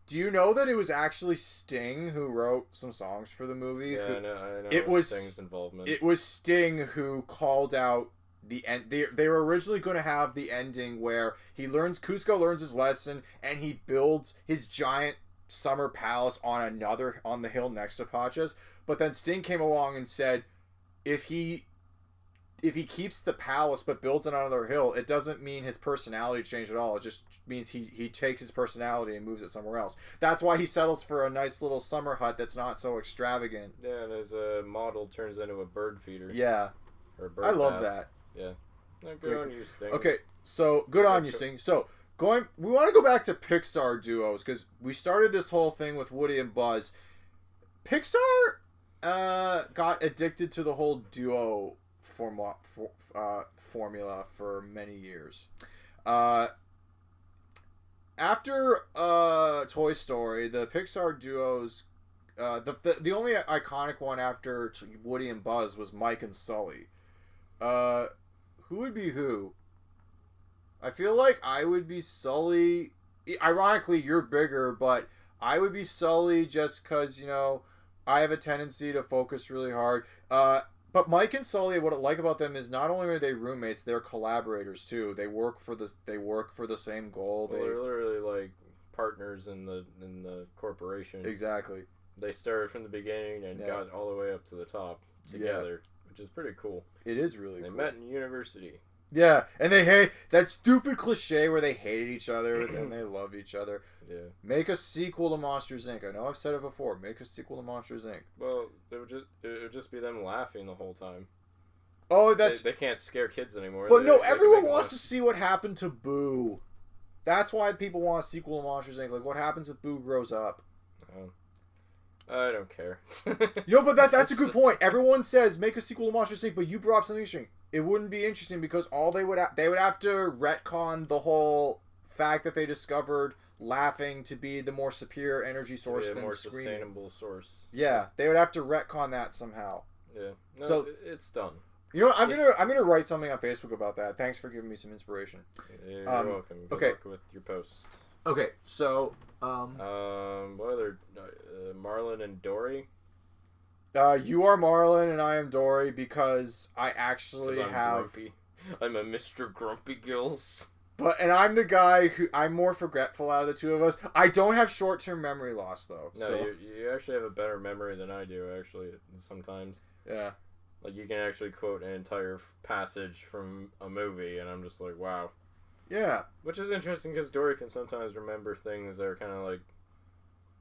[SPEAKER 2] do you know that it was actually Sting who wrote some songs for the movie?
[SPEAKER 1] Yeah, I know.
[SPEAKER 2] It was
[SPEAKER 1] Sting's involvement.
[SPEAKER 2] It was Sting who called out the end. They were originally going to have the ending where Cusco learns his lesson and he builds his giant summer palace on the hill next to Pacha's. But then Sting came along and said, if he keeps the palace but builds it on another hill, it doesn't mean his personality changed at all. It just means he takes his personality and moves it somewhere else. That's why he settles for a nice little summer hut that's not so extravagant.
[SPEAKER 1] Yeah, and his model turns into a bird feeder.
[SPEAKER 2] Yeah.
[SPEAKER 1] Or a bird
[SPEAKER 2] I love
[SPEAKER 1] bath.
[SPEAKER 2] that.
[SPEAKER 1] Yeah. No, good on you, Sting.
[SPEAKER 2] Okay, so good on you, Sting. So we want to go back to Pixar duos because we started this whole thing with Woody and Buzz. Pixar got addicted to the whole duo formula for many years. After Toy Story, the Pixar duos, the only iconic one after Woody and Buzz was Mike and Sully. Who would be who? I feel like I would be Sully. Ironically, you're bigger, but I would be Sully just because, I have a tendency to focus really hard. But Mike and Sully, what I like about them is not only are they roommates, they're collaborators too. They work for the same goal.
[SPEAKER 1] They're literally like partners in the corporation.
[SPEAKER 2] Exactly.
[SPEAKER 1] They started from the beginning and got all the way up to the top together, which is pretty cool.
[SPEAKER 2] It is really
[SPEAKER 1] cool.
[SPEAKER 2] They
[SPEAKER 1] met in university.
[SPEAKER 2] Yeah, and they hate that stupid cliche where they hated each other and then they love each other.
[SPEAKER 1] Yeah.
[SPEAKER 2] Make a sequel to Monsters Inc. I know I've said it before. Make a sequel to Monsters Inc.
[SPEAKER 1] Well, it would just be them laughing the whole time.
[SPEAKER 2] Oh, that's...
[SPEAKER 1] They can't scare kids anymore.
[SPEAKER 2] But no,
[SPEAKER 1] They can
[SPEAKER 2] everyone
[SPEAKER 1] make
[SPEAKER 2] wants
[SPEAKER 1] them
[SPEAKER 2] to see what happened to Boo. That's why people want a sequel to Monsters Inc. Like, what happens if Boo grows up?
[SPEAKER 1] laugh. I don't care.
[SPEAKER 2] But that's a good point. Everyone says make a sequel to Monsters Inc., but you brought up something interesting. It wouldn't be interesting because all they would have to retcon the whole fact that they discovered laughing to be the more superior energy source than
[SPEAKER 1] more
[SPEAKER 2] screaming.
[SPEAKER 1] sustainable source.
[SPEAKER 2] Yeah, they would have to retcon that somehow.
[SPEAKER 1] Yeah. No,
[SPEAKER 2] So
[SPEAKER 1] it's done.
[SPEAKER 2] You know what? I'm gonna write something on Facebook about that. Thanks for giving me some inspiration.
[SPEAKER 1] You're welcome. Good luck with your post.
[SPEAKER 2] Okay, so
[SPEAKER 1] what other Marlon and Dory?
[SPEAKER 2] You are Marlon and I am Dory because I actually have.
[SPEAKER 1] Grumpy. I'm a Mr. Grumpy Gills.
[SPEAKER 2] And I'm the guy who I'm more forgetful out of the two of us. I don't have short-term memory loss though.
[SPEAKER 1] No,
[SPEAKER 2] so.
[SPEAKER 1] you actually have a better memory than I do. Actually, sometimes.
[SPEAKER 2] Yeah.
[SPEAKER 1] Like you can actually quote an entire passage from a movie, and I'm just like, wow.
[SPEAKER 2] Yeah.
[SPEAKER 1] Which is interesting because Dory can sometimes remember things that are kind of like.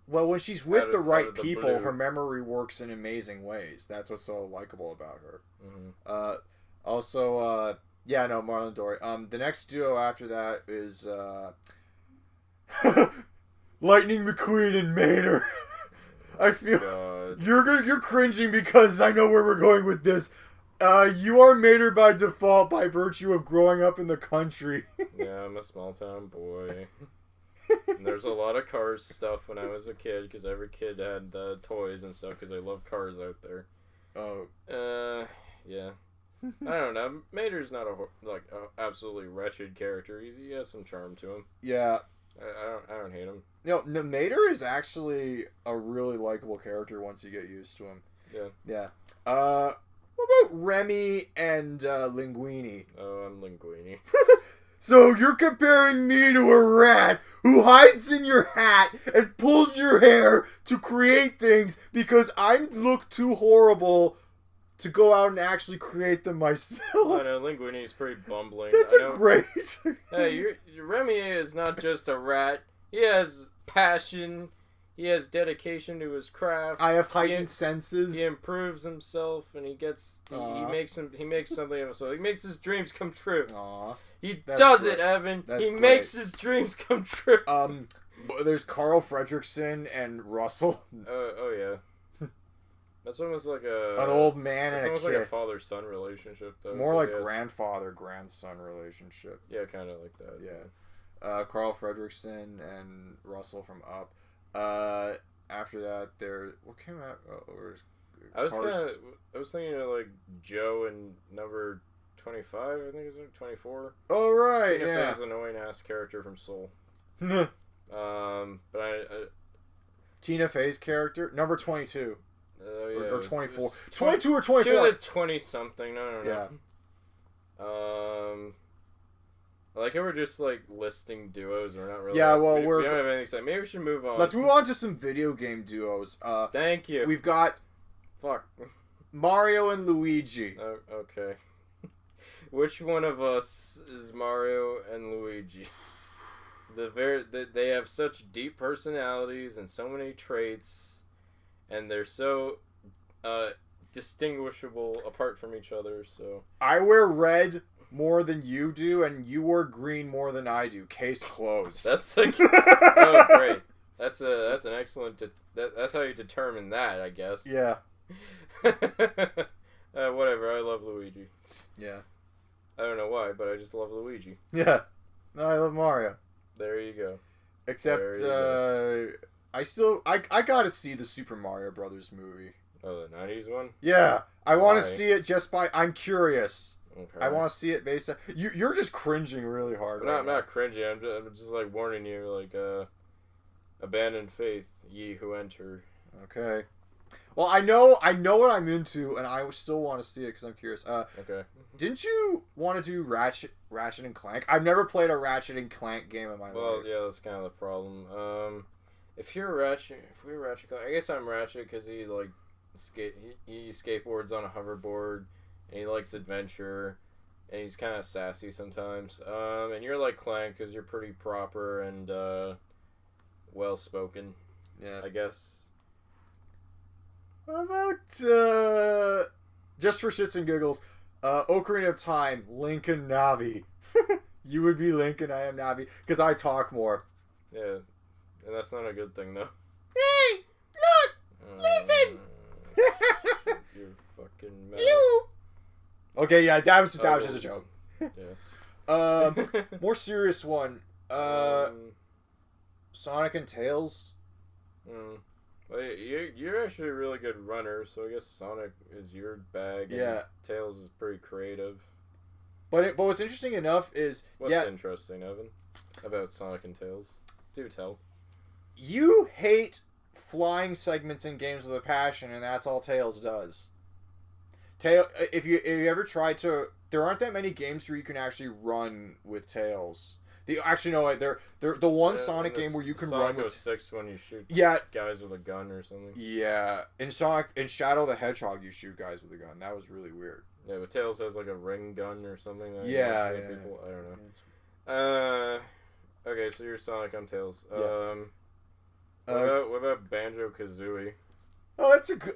[SPEAKER 2] Well, when she's with the right people,
[SPEAKER 1] blue.
[SPEAKER 2] her memory works in amazing ways. That's what's so likable about her.
[SPEAKER 1] Mm-hmm.
[SPEAKER 2] Also, yeah, no, Marlon and Dory. The next duo after that is Lightning McQueen and Mater. I feel you're cringing because I know where we're going with this. You are Mater by default by virtue of growing up in the country.
[SPEAKER 1] Yeah, I'm a small town boy. And there's a lot of Cars stuff when I was a kid because every kid had toys and stuff because they love cars out there.
[SPEAKER 2] Oh.
[SPEAKER 1] Yeah. I don't know. Mater's not a absolutely wretched character. He has some charm to him.
[SPEAKER 2] Yeah.
[SPEAKER 1] I don't hate him.
[SPEAKER 2] No, Mater is actually a really likable character once you get used to him.
[SPEAKER 1] Yeah.
[SPEAKER 2] Yeah. What about Remy and Linguini?
[SPEAKER 1] Oh, I'm Linguini.
[SPEAKER 2] So you're comparing me to a rat who hides in your hat and pulls your hair to create things because I look too horrible to go out and actually create them myself.
[SPEAKER 1] Oh no, Linguini's pretty bumbling.
[SPEAKER 2] That's great.
[SPEAKER 1] Hey, Remy is not just a rat. He has passion. He has dedication to his craft.
[SPEAKER 2] I have heightened senses.
[SPEAKER 1] He improves himself, and he makes something of himself. He makes his dreams come true.
[SPEAKER 2] Aww.
[SPEAKER 1] He does it, Evan. He makes his dreams come true.
[SPEAKER 2] There's Carl Fredrickson and Russell.
[SPEAKER 1] Oh yeah. That's almost like
[SPEAKER 2] an old man and a kid.
[SPEAKER 1] It's almost like a father-son relationship, though.
[SPEAKER 2] More like grandfather-grandson relationship.
[SPEAKER 1] Yeah, kind of like that.
[SPEAKER 2] Yeah. Carl Fredrickson and Russell from Up. After that, what came out?
[SPEAKER 1] I was thinking of like Joe and number 25. I think it's 24.
[SPEAKER 2] Oh right,
[SPEAKER 1] Tina
[SPEAKER 2] yeah.
[SPEAKER 1] Fey's annoying ass character from Soul.
[SPEAKER 2] But
[SPEAKER 1] I
[SPEAKER 2] Tina Fey's character number 22.
[SPEAKER 1] Yeah,
[SPEAKER 2] or 24. 22 or 24.
[SPEAKER 1] She was a 20-something. No.
[SPEAKER 2] Yeah.
[SPEAKER 1] I like how we're just like listing duos. We're not really.
[SPEAKER 2] Yeah, well,
[SPEAKER 1] we don't have anything to say. Maybe we should move on.
[SPEAKER 2] Let's move on to some video game duos.
[SPEAKER 1] Thank you.
[SPEAKER 2] We've got
[SPEAKER 1] Fuck.
[SPEAKER 2] Mario and Luigi.
[SPEAKER 1] Okay. Which one of us is Mario and Luigi? They have such deep personalities and so many traits, and they're so distinguishable apart from each other. So
[SPEAKER 2] I wear red more than you do, and you wear green more than I do. Case closed.
[SPEAKER 1] That's like oh great. That's an excellent. That's how you determine that, I guess.
[SPEAKER 2] Yeah.
[SPEAKER 1] Whatever. I love Luigi.
[SPEAKER 2] Yeah.
[SPEAKER 1] I don't know why, but I just love Luigi.
[SPEAKER 2] Yeah. No, I love Mario.
[SPEAKER 1] There you go.
[SPEAKER 2] Except, I gotta see the Super Mario Brothers movie.
[SPEAKER 1] Oh, the 90s one?
[SPEAKER 2] Yeah. I want to see it I'm curious.
[SPEAKER 1] Okay.
[SPEAKER 2] I want to see it based on... You're just cringing really hard.
[SPEAKER 1] I'm not cringing. I'm just like warning you, like, abandon faith, ye who enter.
[SPEAKER 2] Okay. Well, I know what I'm into, and I still want to see it because I'm curious.
[SPEAKER 1] Okay.
[SPEAKER 2] Didn't you want to do Ratchet and Clank? I've never played a Ratchet and Clank game in my life.
[SPEAKER 1] Well, yeah, that's kind of the problem. If we're Ratchet, I guess I'm Ratchet because he he skateboards on a hoverboard, and he likes adventure, and he's kind of sassy sometimes. And you're like Clank because you're pretty proper and well spoken.
[SPEAKER 2] Yeah.
[SPEAKER 1] I guess.
[SPEAKER 2] How about just for shits and giggles, Ocarina of Time, Link and Navi. You would be Link and I am Navi because I talk more.
[SPEAKER 1] Yeah, and that's not a good thing though.
[SPEAKER 2] Hey, look, listen.
[SPEAKER 1] You're fucking mad.
[SPEAKER 2] Okay, yeah, that was just a joke.
[SPEAKER 1] Yeah.
[SPEAKER 2] More serious one. Sonic and Tails.
[SPEAKER 1] Well, you're actually a really good runner, so I guess Sonic is your bag. And
[SPEAKER 2] Yeah.
[SPEAKER 1] Tails is pretty creative.
[SPEAKER 2] But what's interesting enough is
[SPEAKER 1] What's interesting, Evan, about Sonic and Tails? Do tell.
[SPEAKER 2] You hate flying segments in games with a passion, and that's all Tails does. If you ever try to, there aren't that many games where you can actually run with Tails. They're the one Sonic game where you can run with
[SPEAKER 1] 6 when you shoot guys with a gun or something.
[SPEAKER 2] Yeah, in Shadow the Hedgehog you shoot guys with a gun. That was really weird.
[SPEAKER 1] Yeah, but Tails has like a ring gun or something.
[SPEAKER 2] Yeah.
[SPEAKER 1] People, I don't know. Okay, so you're Sonic, I'm Tails.
[SPEAKER 2] Yeah.
[SPEAKER 1] What about Banjo-Kazooie?
[SPEAKER 2] Oh, that's a good.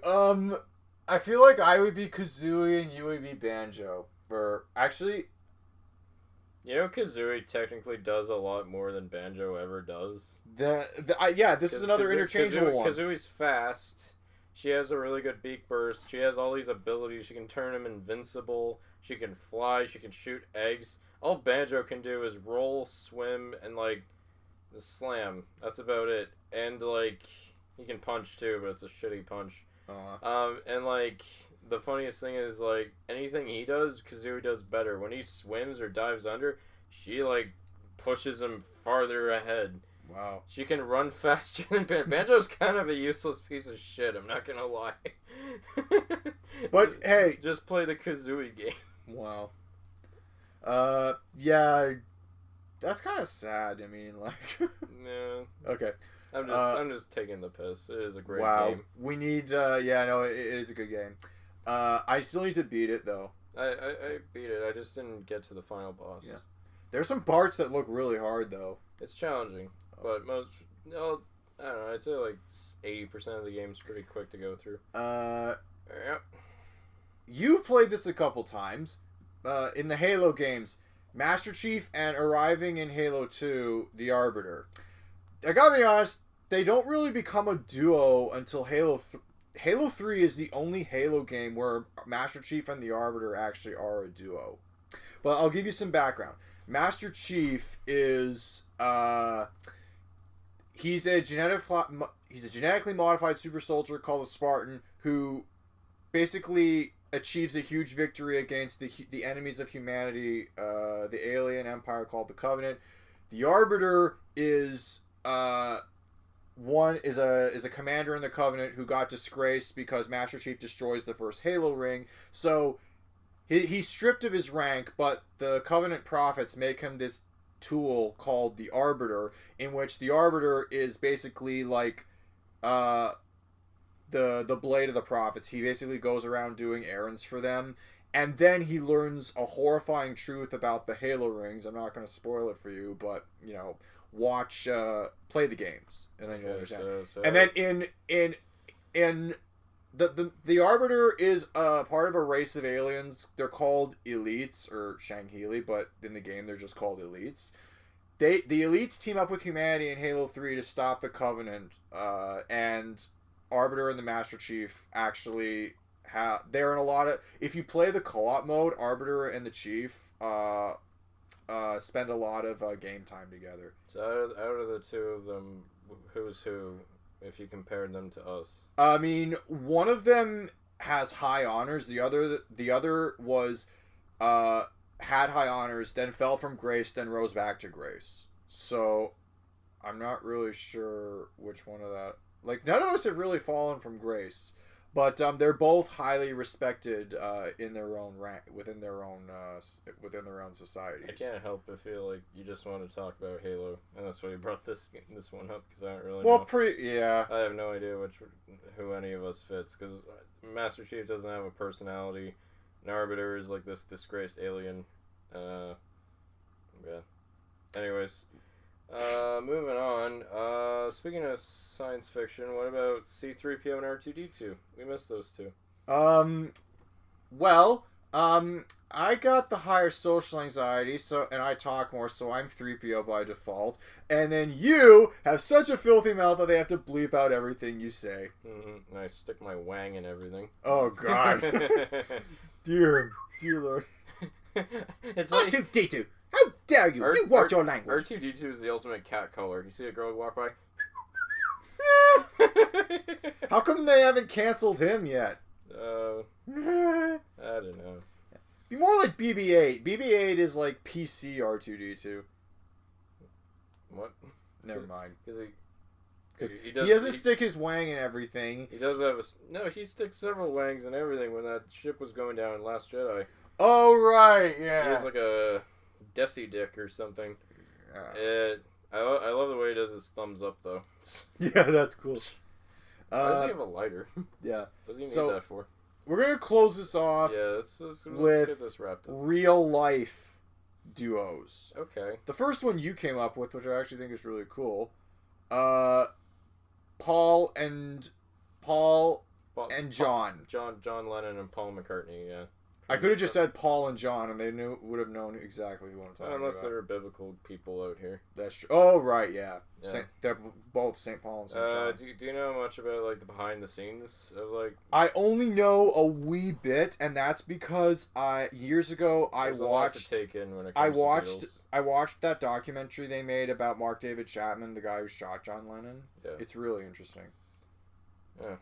[SPEAKER 2] I feel like I would be Kazooie and you would be Banjo. Or actually,
[SPEAKER 1] you know, Kazooie technically does a lot more than Banjo ever does.
[SPEAKER 2] This is another interchangeable one.
[SPEAKER 1] Kazooie's fast. She has a really good beak burst. She has all these abilities. She can turn him invincible. She can fly. She can shoot eggs. All Banjo can do is roll, swim, and, like, slam. That's about it. And, like, he can punch, too, but it's a shitty punch. And, like, the funniest thing is, like, anything he does, Kazooie does better. When he swims or dives under, she, like, pushes him farther ahead.
[SPEAKER 2] Wow.
[SPEAKER 1] She can run faster than Banjo's kind of a useless piece of shit, I'm not gonna lie.
[SPEAKER 2] But, hey.
[SPEAKER 1] Just play the Kazooie game.
[SPEAKER 2] Wow. Yeah. That's kind of sad, I mean, like.
[SPEAKER 1] Yeah.
[SPEAKER 2] Okay.
[SPEAKER 1] I'm just taking the piss. It is a great game.
[SPEAKER 2] We need, it is a good game. I still need to beat it, though.
[SPEAKER 1] I beat it. I just didn't get to the final boss.
[SPEAKER 2] Yeah. There's some parts that look really hard, though.
[SPEAKER 1] It's challenging. But I don't know, I'd say like 80% of the game's pretty quick to go through. Yep.
[SPEAKER 2] You've played this a couple times. In the Halo games, Master Chief and arriving in Halo 2, the Arbiter. I gotta be honest, they don't really become a duo until Halo 3 is the only Halo game where Master Chief and the Arbiter actually are a duo. But I'll give you some background. Master Chief is he's a genetically modified super soldier called a Spartan who basically achieves a huge victory against the enemies of humanity, the alien empire called the Covenant. The Arbiter is a commander in the Covenant who got disgraced because Master Chief destroys the first Halo ring. So he's stripped of his rank, but the Covenant prophets make him this tool called the Arbiter, in which the Arbiter is basically like the blade of the prophets. He basically goes around doing errands for them, and then he learns a horrifying truth about the Halo rings. I'm not going to spoil it for you, but play the games and then you'll understand. And then in the Arbiter is part of a race of aliens. They're called elites or Shangheili, but in the game they're just called elites. The elites team up with humanity in Halo 3 to stop the Covenant, and Arbiter and the Master Chief actually they're in a lot of. If you play the co-op mode, Arbiter and the Chief spend a lot of game time together.
[SPEAKER 1] So out of the two of them, who's who? If you compared them to us,
[SPEAKER 2] I mean, one of them has high honors. The other was had high honors, then fell from grace, then rose back to grace. So I'm not really sure which one of that. Like, none of us have really fallen from grace, but they're both highly respected in their own rank within their own societies.
[SPEAKER 1] I can't help but feel like you just want to talk about Halo, and that's why you brought this one up, because I don't really know. I have no idea who any of us fits, because Master Chief doesn't have a personality. An Arbiter is like this disgraced alien. Yeah. Anyways, moving on. Speaking of science fiction, what about C-3PO and R2-D2? We missed those two.
[SPEAKER 2] Well, I got the higher social anxiety, and I talk more, so I'm 3PO by default. And then you have such a filthy mouth that they have to bleep out everything you say.
[SPEAKER 1] Mm-hmm. I stick my wang in everything.
[SPEAKER 2] Oh, God. dear Lord.
[SPEAKER 1] It's like
[SPEAKER 2] R2-D2, how dare you? You watch your language.
[SPEAKER 1] R2-D2 is the ultimate cat caller. You see a girl walk by?
[SPEAKER 2] How come they haven't canceled him yet?
[SPEAKER 1] I don't know.
[SPEAKER 2] Be more like BB-8. BB-8 is like PC R2-D2.
[SPEAKER 1] What?
[SPEAKER 2] Never mind.
[SPEAKER 1] Because
[SPEAKER 2] he doesn't stick his wang in everything.
[SPEAKER 1] He does have he sticks several wangs in everything when that ship was going down in Last Jedi.
[SPEAKER 2] Oh, right, yeah.
[SPEAKER 1] He has like a Desi dick or something. I love the way he does his thumbs up, though.
[SPEAKER 2] Yeah, that's cool.
[SPEAKER 1] Why does he have a lighter?
[SPEAKER 2] Yeah.
[SPEAKER 1] What does he need that for?
[SPEAKER 2] We're going to close this off
[SPEAKER 1] let's
[SPEAKER 2] with
[SPEAKER 1] get this wrapped up.
[SPEAKER 2] real life duos.
[SPEAKER 1] Okay.
[SPEAKER 2] The first one you came up with, which I actually think is really cool, Paul and John.
[SPEAKER 1] John Lennon and Paul McCartney, yeah.
[SPEAKER 2] I could have just said Paul and John, and they would have known exactly who I'm talking about.
[SPEAKER 1] Unless there are biblical people out here.
[SPEAKER 2] That's true. Oh, right, yeah. They're both St. Paul and St. John.
[SPEAKER 1] Do you know much about like the behind the scenes of like?
[SPEAKER 2] I only know a wee bit, and that's because years ago I watched that documentary they made about Mark David Chapman, the guy who shot John Lennon.
[SPEAKER 1] Yeah.
[SPEAKER 2] It's really interesting.
[SPEAKER 1] Yeah.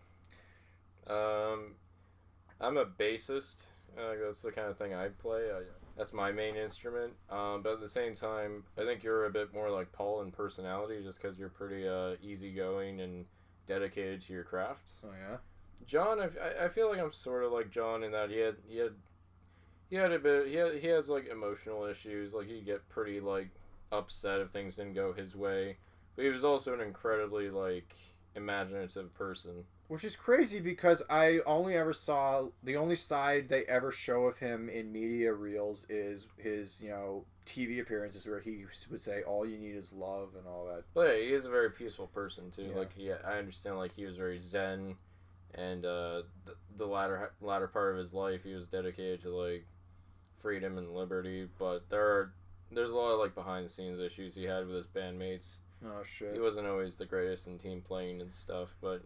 [SPEAKER 1] I'm a bassist. That's the kind of thing I play. That's my main instrument. But at the same time, I think you're a bit more like Paul in personality, just because you're pretty easygoing and dedicated to your craft.
[SPEAKER 2] Oh yeah.
[SPEAKER 1] John, I feel like I'm sort of like John in that he has like emotional issues. Like he'd get pretty like upset if things didn't go his way. But he was also an incredibly like imaginative person.
[SPEAKER 2] Which is crazy because I only ever saw the only side they ever show of him in media reels is his, TV appearances where he would say all you need is love and all that.
[SPEAKER 1] But yeah, he is a very peaceful person too.
[SPEAKER 2] Yeah.
[SPEAKER 1] Like I understand like he was very zen, and the latter part of his life he was dedicated to like freedom and liberty. But there's a lot of like behind the scenes issues he had with his bandmates.
[SPEAKER 2] Oh shit.
[SPEAKER 1] He wasn't always the greatest in team playing and stuff, but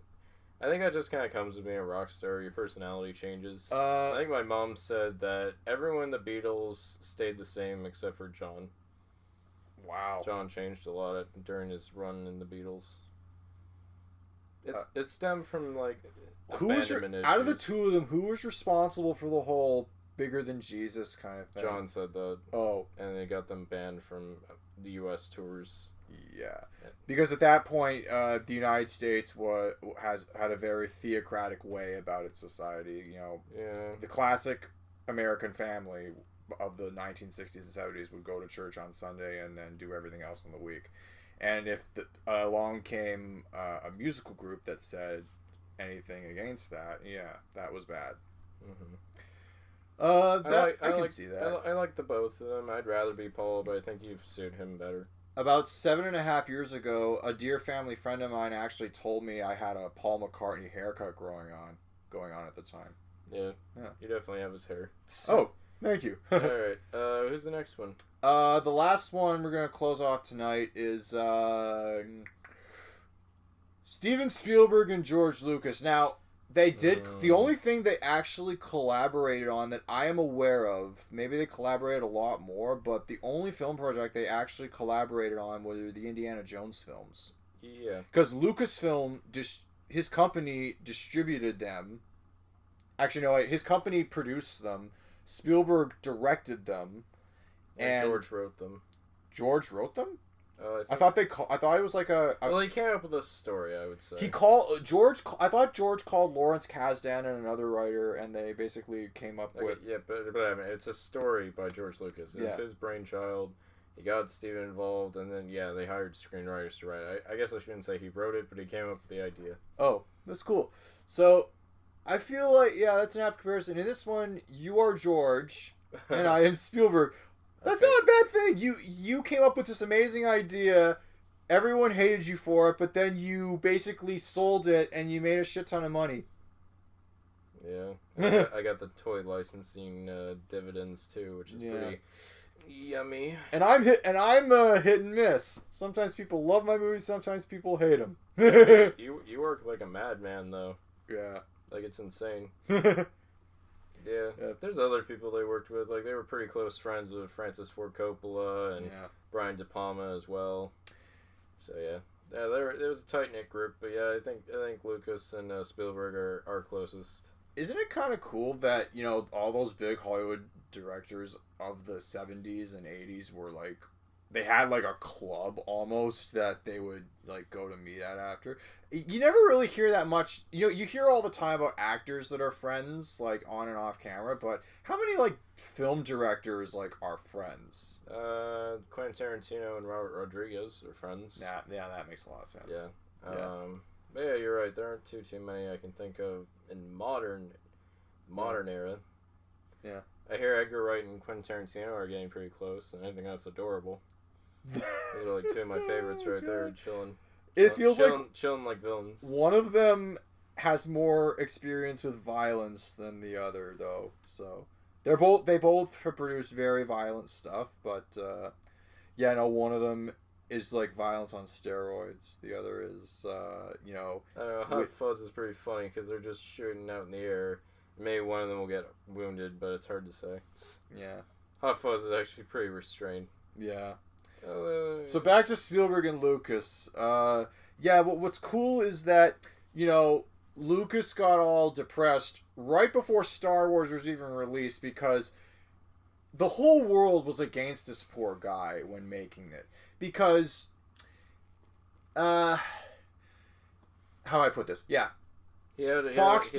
[SPEAKER 1] I think that just kind of comes with being a rock star. Your personality changes. I think my mom said that everyone in the Beatles stayed the same except for John.
[SPEAKER 2] Wow.
[SPEAKER 1] John changed a lot during his run in the Beatles. It stemmed from like abandonment issues.
[SPEAKER 2] Out of the two of them, who was responsible for the whole bigger than Jesus kind of thing?
[SPEAKER 1] John said that.
[SPEAKER 2] Oh.
[SPEAKER 1] And they got them banned from the U.S. tours.
[SPEAKER 2] Yeah, because at that point, the United States had a very theocratic way about its society. The classic American family of the 1960s and 70s would go to church on Sunday and then do everything else in the week. And if along came a musical group that said anything against that, that was bad.
[SPEAKER 1] Mm-hmm.
[SPEAKER 2] I can see that.
[SPEAKER 1] I like the both of them. I'd rather be Paul, but I think you've suited him better.
[SPEAKER 2] About 7.5 years ago, a dear family friend of mine actually told me I had a Paul McCartney haircut going on at the time.
[SPEAKER 1] Yeah. You definitely have his hair.
[SPEAKER 2] Oh, thank you.
[SPEAKER 1] All right. Who's the next one?
[SPEAKER 2] The last one we're gonna close off tonight is Steven Spielberg and George Lucas. Now, they did the only thing they actually collaborated on that I am aware of. Maybe they collaborated a lot more, but the only film project they actually collaborated on were the Indiana Jones films.
[SPEAKER 1] Yeah.
[SPEAKER 2] Because Lucasfilm, his company distributed them. Actually, no, his company produced them. Spielberg directed them,
[SPEAKER 1] and George wrote them.
[SPEAKER 2] George wrote them? I thought it was like
[SPEAKER 1] well, he came up with a story, I would say.
[SPEAKER 2] I thought George called Lawrence Kasdan and another writer, and they basically came up with.
[SPEAKER 1] Yeah, but I mean, it's a story by George Lucas. It's his brainchild. He got Steven involved, and then they hired screenwriters to write. I guess I shouldn't say he wrote it, but he came up with the idea.
[SPEAKER 2] Oh, that's cool. So, I feel like that's an apt comparison. In this one, you are George, and I am Spielberg. That's not a bad thing. You came up with this amazing idea. Everyone hated you for it, but then you basically sold it and you made a shit ton of money.
[SPEAKER 1] Yeah, I got the toy licensing dividends too, which is pretty yummy.
[SPEAKER 2] And I'm hit and miss. Sometimes people love my movies, sometimes people hate them.
[SPEAKER 1] you work like a madman though.
[SPEAKER 2] Yeah,
[SPEAKER 1] like it's insane. Yeah, there's other people they worked with. Like they were pretty close friends with Francis Ford Coppola and Brian De Palma as well. So yeah, there was a tight knit group. But yeah, I think Lucas and Spielberg are closest.
[SPEAKER 2] Isn't it kind of cool that, you know, all those big Hollywood directors of the 70s and 80s were like, they had like a club almost that they would like go to meet at after. You never really hear that much. You know, you hear all the time about actors that are friends like on and off camera, but how many like film directors like are friends?
[SPEAKER 1] Quentin Tarantino and Robert Rodriguez are friends.
[SPEAKER 2] Yeah, that makes a lot of sense.
[SPEAKER 1] Yeah. But yeah, you're right. There aren't too many I can think of in modern era.
[SPEAKER 2] Yeah.
[SPEAKER 1] I hear Edgar Wright and Quentin Tarantino are getting pretty close, and I think that's adorable. Those are like two of my favorites right there, chilling.
[SPEAKER 2] It feels like
[SPEAKER 1] chilling like villains.
[SPEAKER 2] One of them has more experience with violence than the other, though. So they both have produced very violent stuff, but one of them is like violence on steroids. The other is,
[SPEAKER 1] I don't know. Hot Fuzz is pretty funny because they're just shooting out in the air. Maybe one of them will get wounded, but it's hard to say.
[SPEAKER 2] Yeah.
[SPEAKER 1] Hot Fuzz is actually pretty restrained.
[SPEAKER 2] Yeah. So back to Spielberg and Lucas. What's cool is that, you know, Lucas got all depressed right before Star Wars was even released because the whole world was against this poor guy when making it. Because, how do I put this? Yeah. Fox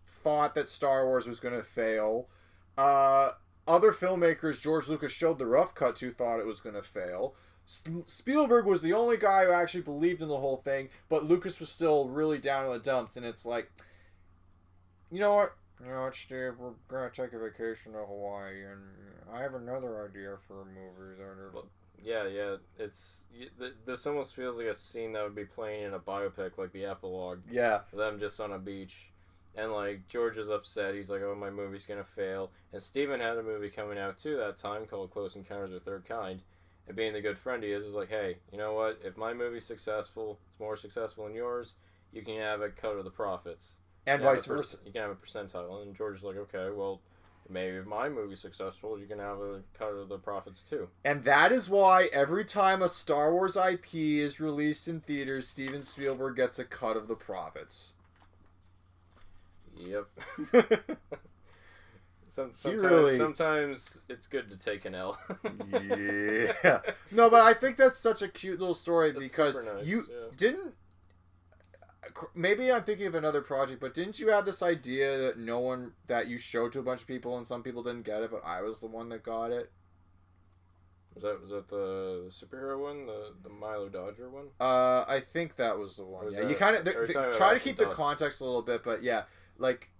[SPEAKER 2] thought that Star Wars was going to fail. Other filmmakers George Lucas showed the rough cut to thought it was going to fail. Spielberg was the only guy who actually believed in the whole thing, but Lucas was still really down in the dumps, and it's like, you know what, Steve, we're going to take a vacation to Hawaii, and I have another idea for a movie.
[SPEAKER 1] Yeah, this almost feels like a scene that would be playing in a biopic, like the epilogue.
[SPEAKER 2] Yeah.
[SPEAKER 1] Them just on a beach. And, like, George is upset. He's like, oh, my movie's going to fail. And Steven had a movie coming out, too, that time called Close Encounters of the Third Kind. And being the good friend he is like, hey, you know what? If my movie's successful, it's more successful than yours, you can have a cut of the profits.
[SPEAKER 2] And vice versa.
[SPEAKER 1] You can have a percentile. And George is like, okay, well, maybe if my movie's successful, you can have a cut of the profits, too.
[SPEAKER 2] And that is why every time a Star Wars IP is released in theaters, Steven Spielberg gets a cut of the profits.
[SPEAKER 1] Yep. Sometimes it's good to take an L.
[SPEAKER 2] Yeah. No, but I think that's such a cute little story because
[SPEAKER 1] nice,
[SPEAKER 2] didn't. Maybe I'm thinking of another project, but didn't you have this idea that you showed to a bunch of people and some people didn't get it, but I was the one that got it?
[SPEAKER 1] Was that the superhero one, the Milo Dodger one?
[SPEAKER 2] I think that was the one. Yeah, you kind of try to keep the context a little bit, but yeah. Like,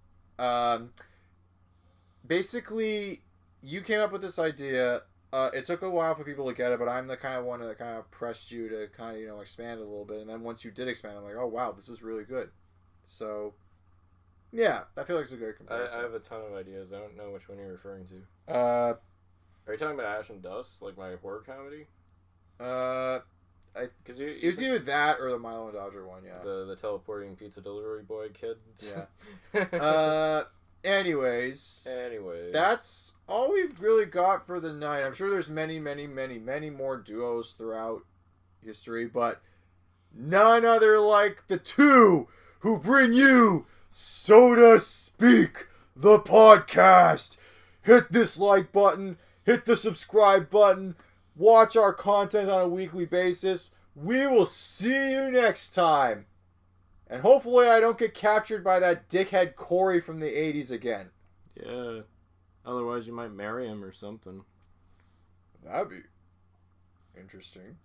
[SPEAKER 2] basically, you came up with this idea. It took a while for people to get it, but I'm the kind of one that kind of pressed you to kind of, expand it a little bit. And then once you did expand, I'm like, oh, wow, this is really good. So, yeah, I feel like it's a good comparison.
[SPEAKER 1] I have a ton of ideas. I don't know which one you're referring to. Are you talking about Ash and Dust, like my horror comedy?
[SPEAKER 2] It was either that or the Milo and Dodger one, yeah.
[SPEAKER 1] The teleporting pizza delivery boy kid.
[SPEAKER 2] Yeah. Anyways, that's all we've really got for the night. I'm sure there's many, many, many, many more duos throughout history, but none other like the two who bring you Soda Speak, the podcast. Hit this like button, hit the subscribe button. Watch our content on a weekly basis. We will see you next time. And hopefully I don't get captured by that dickhead Corey from the 80s again.
[SPEAKER 1] Yeah. Otherwise you might marry him or something.
[SPEAKER 2] That'd be interesting.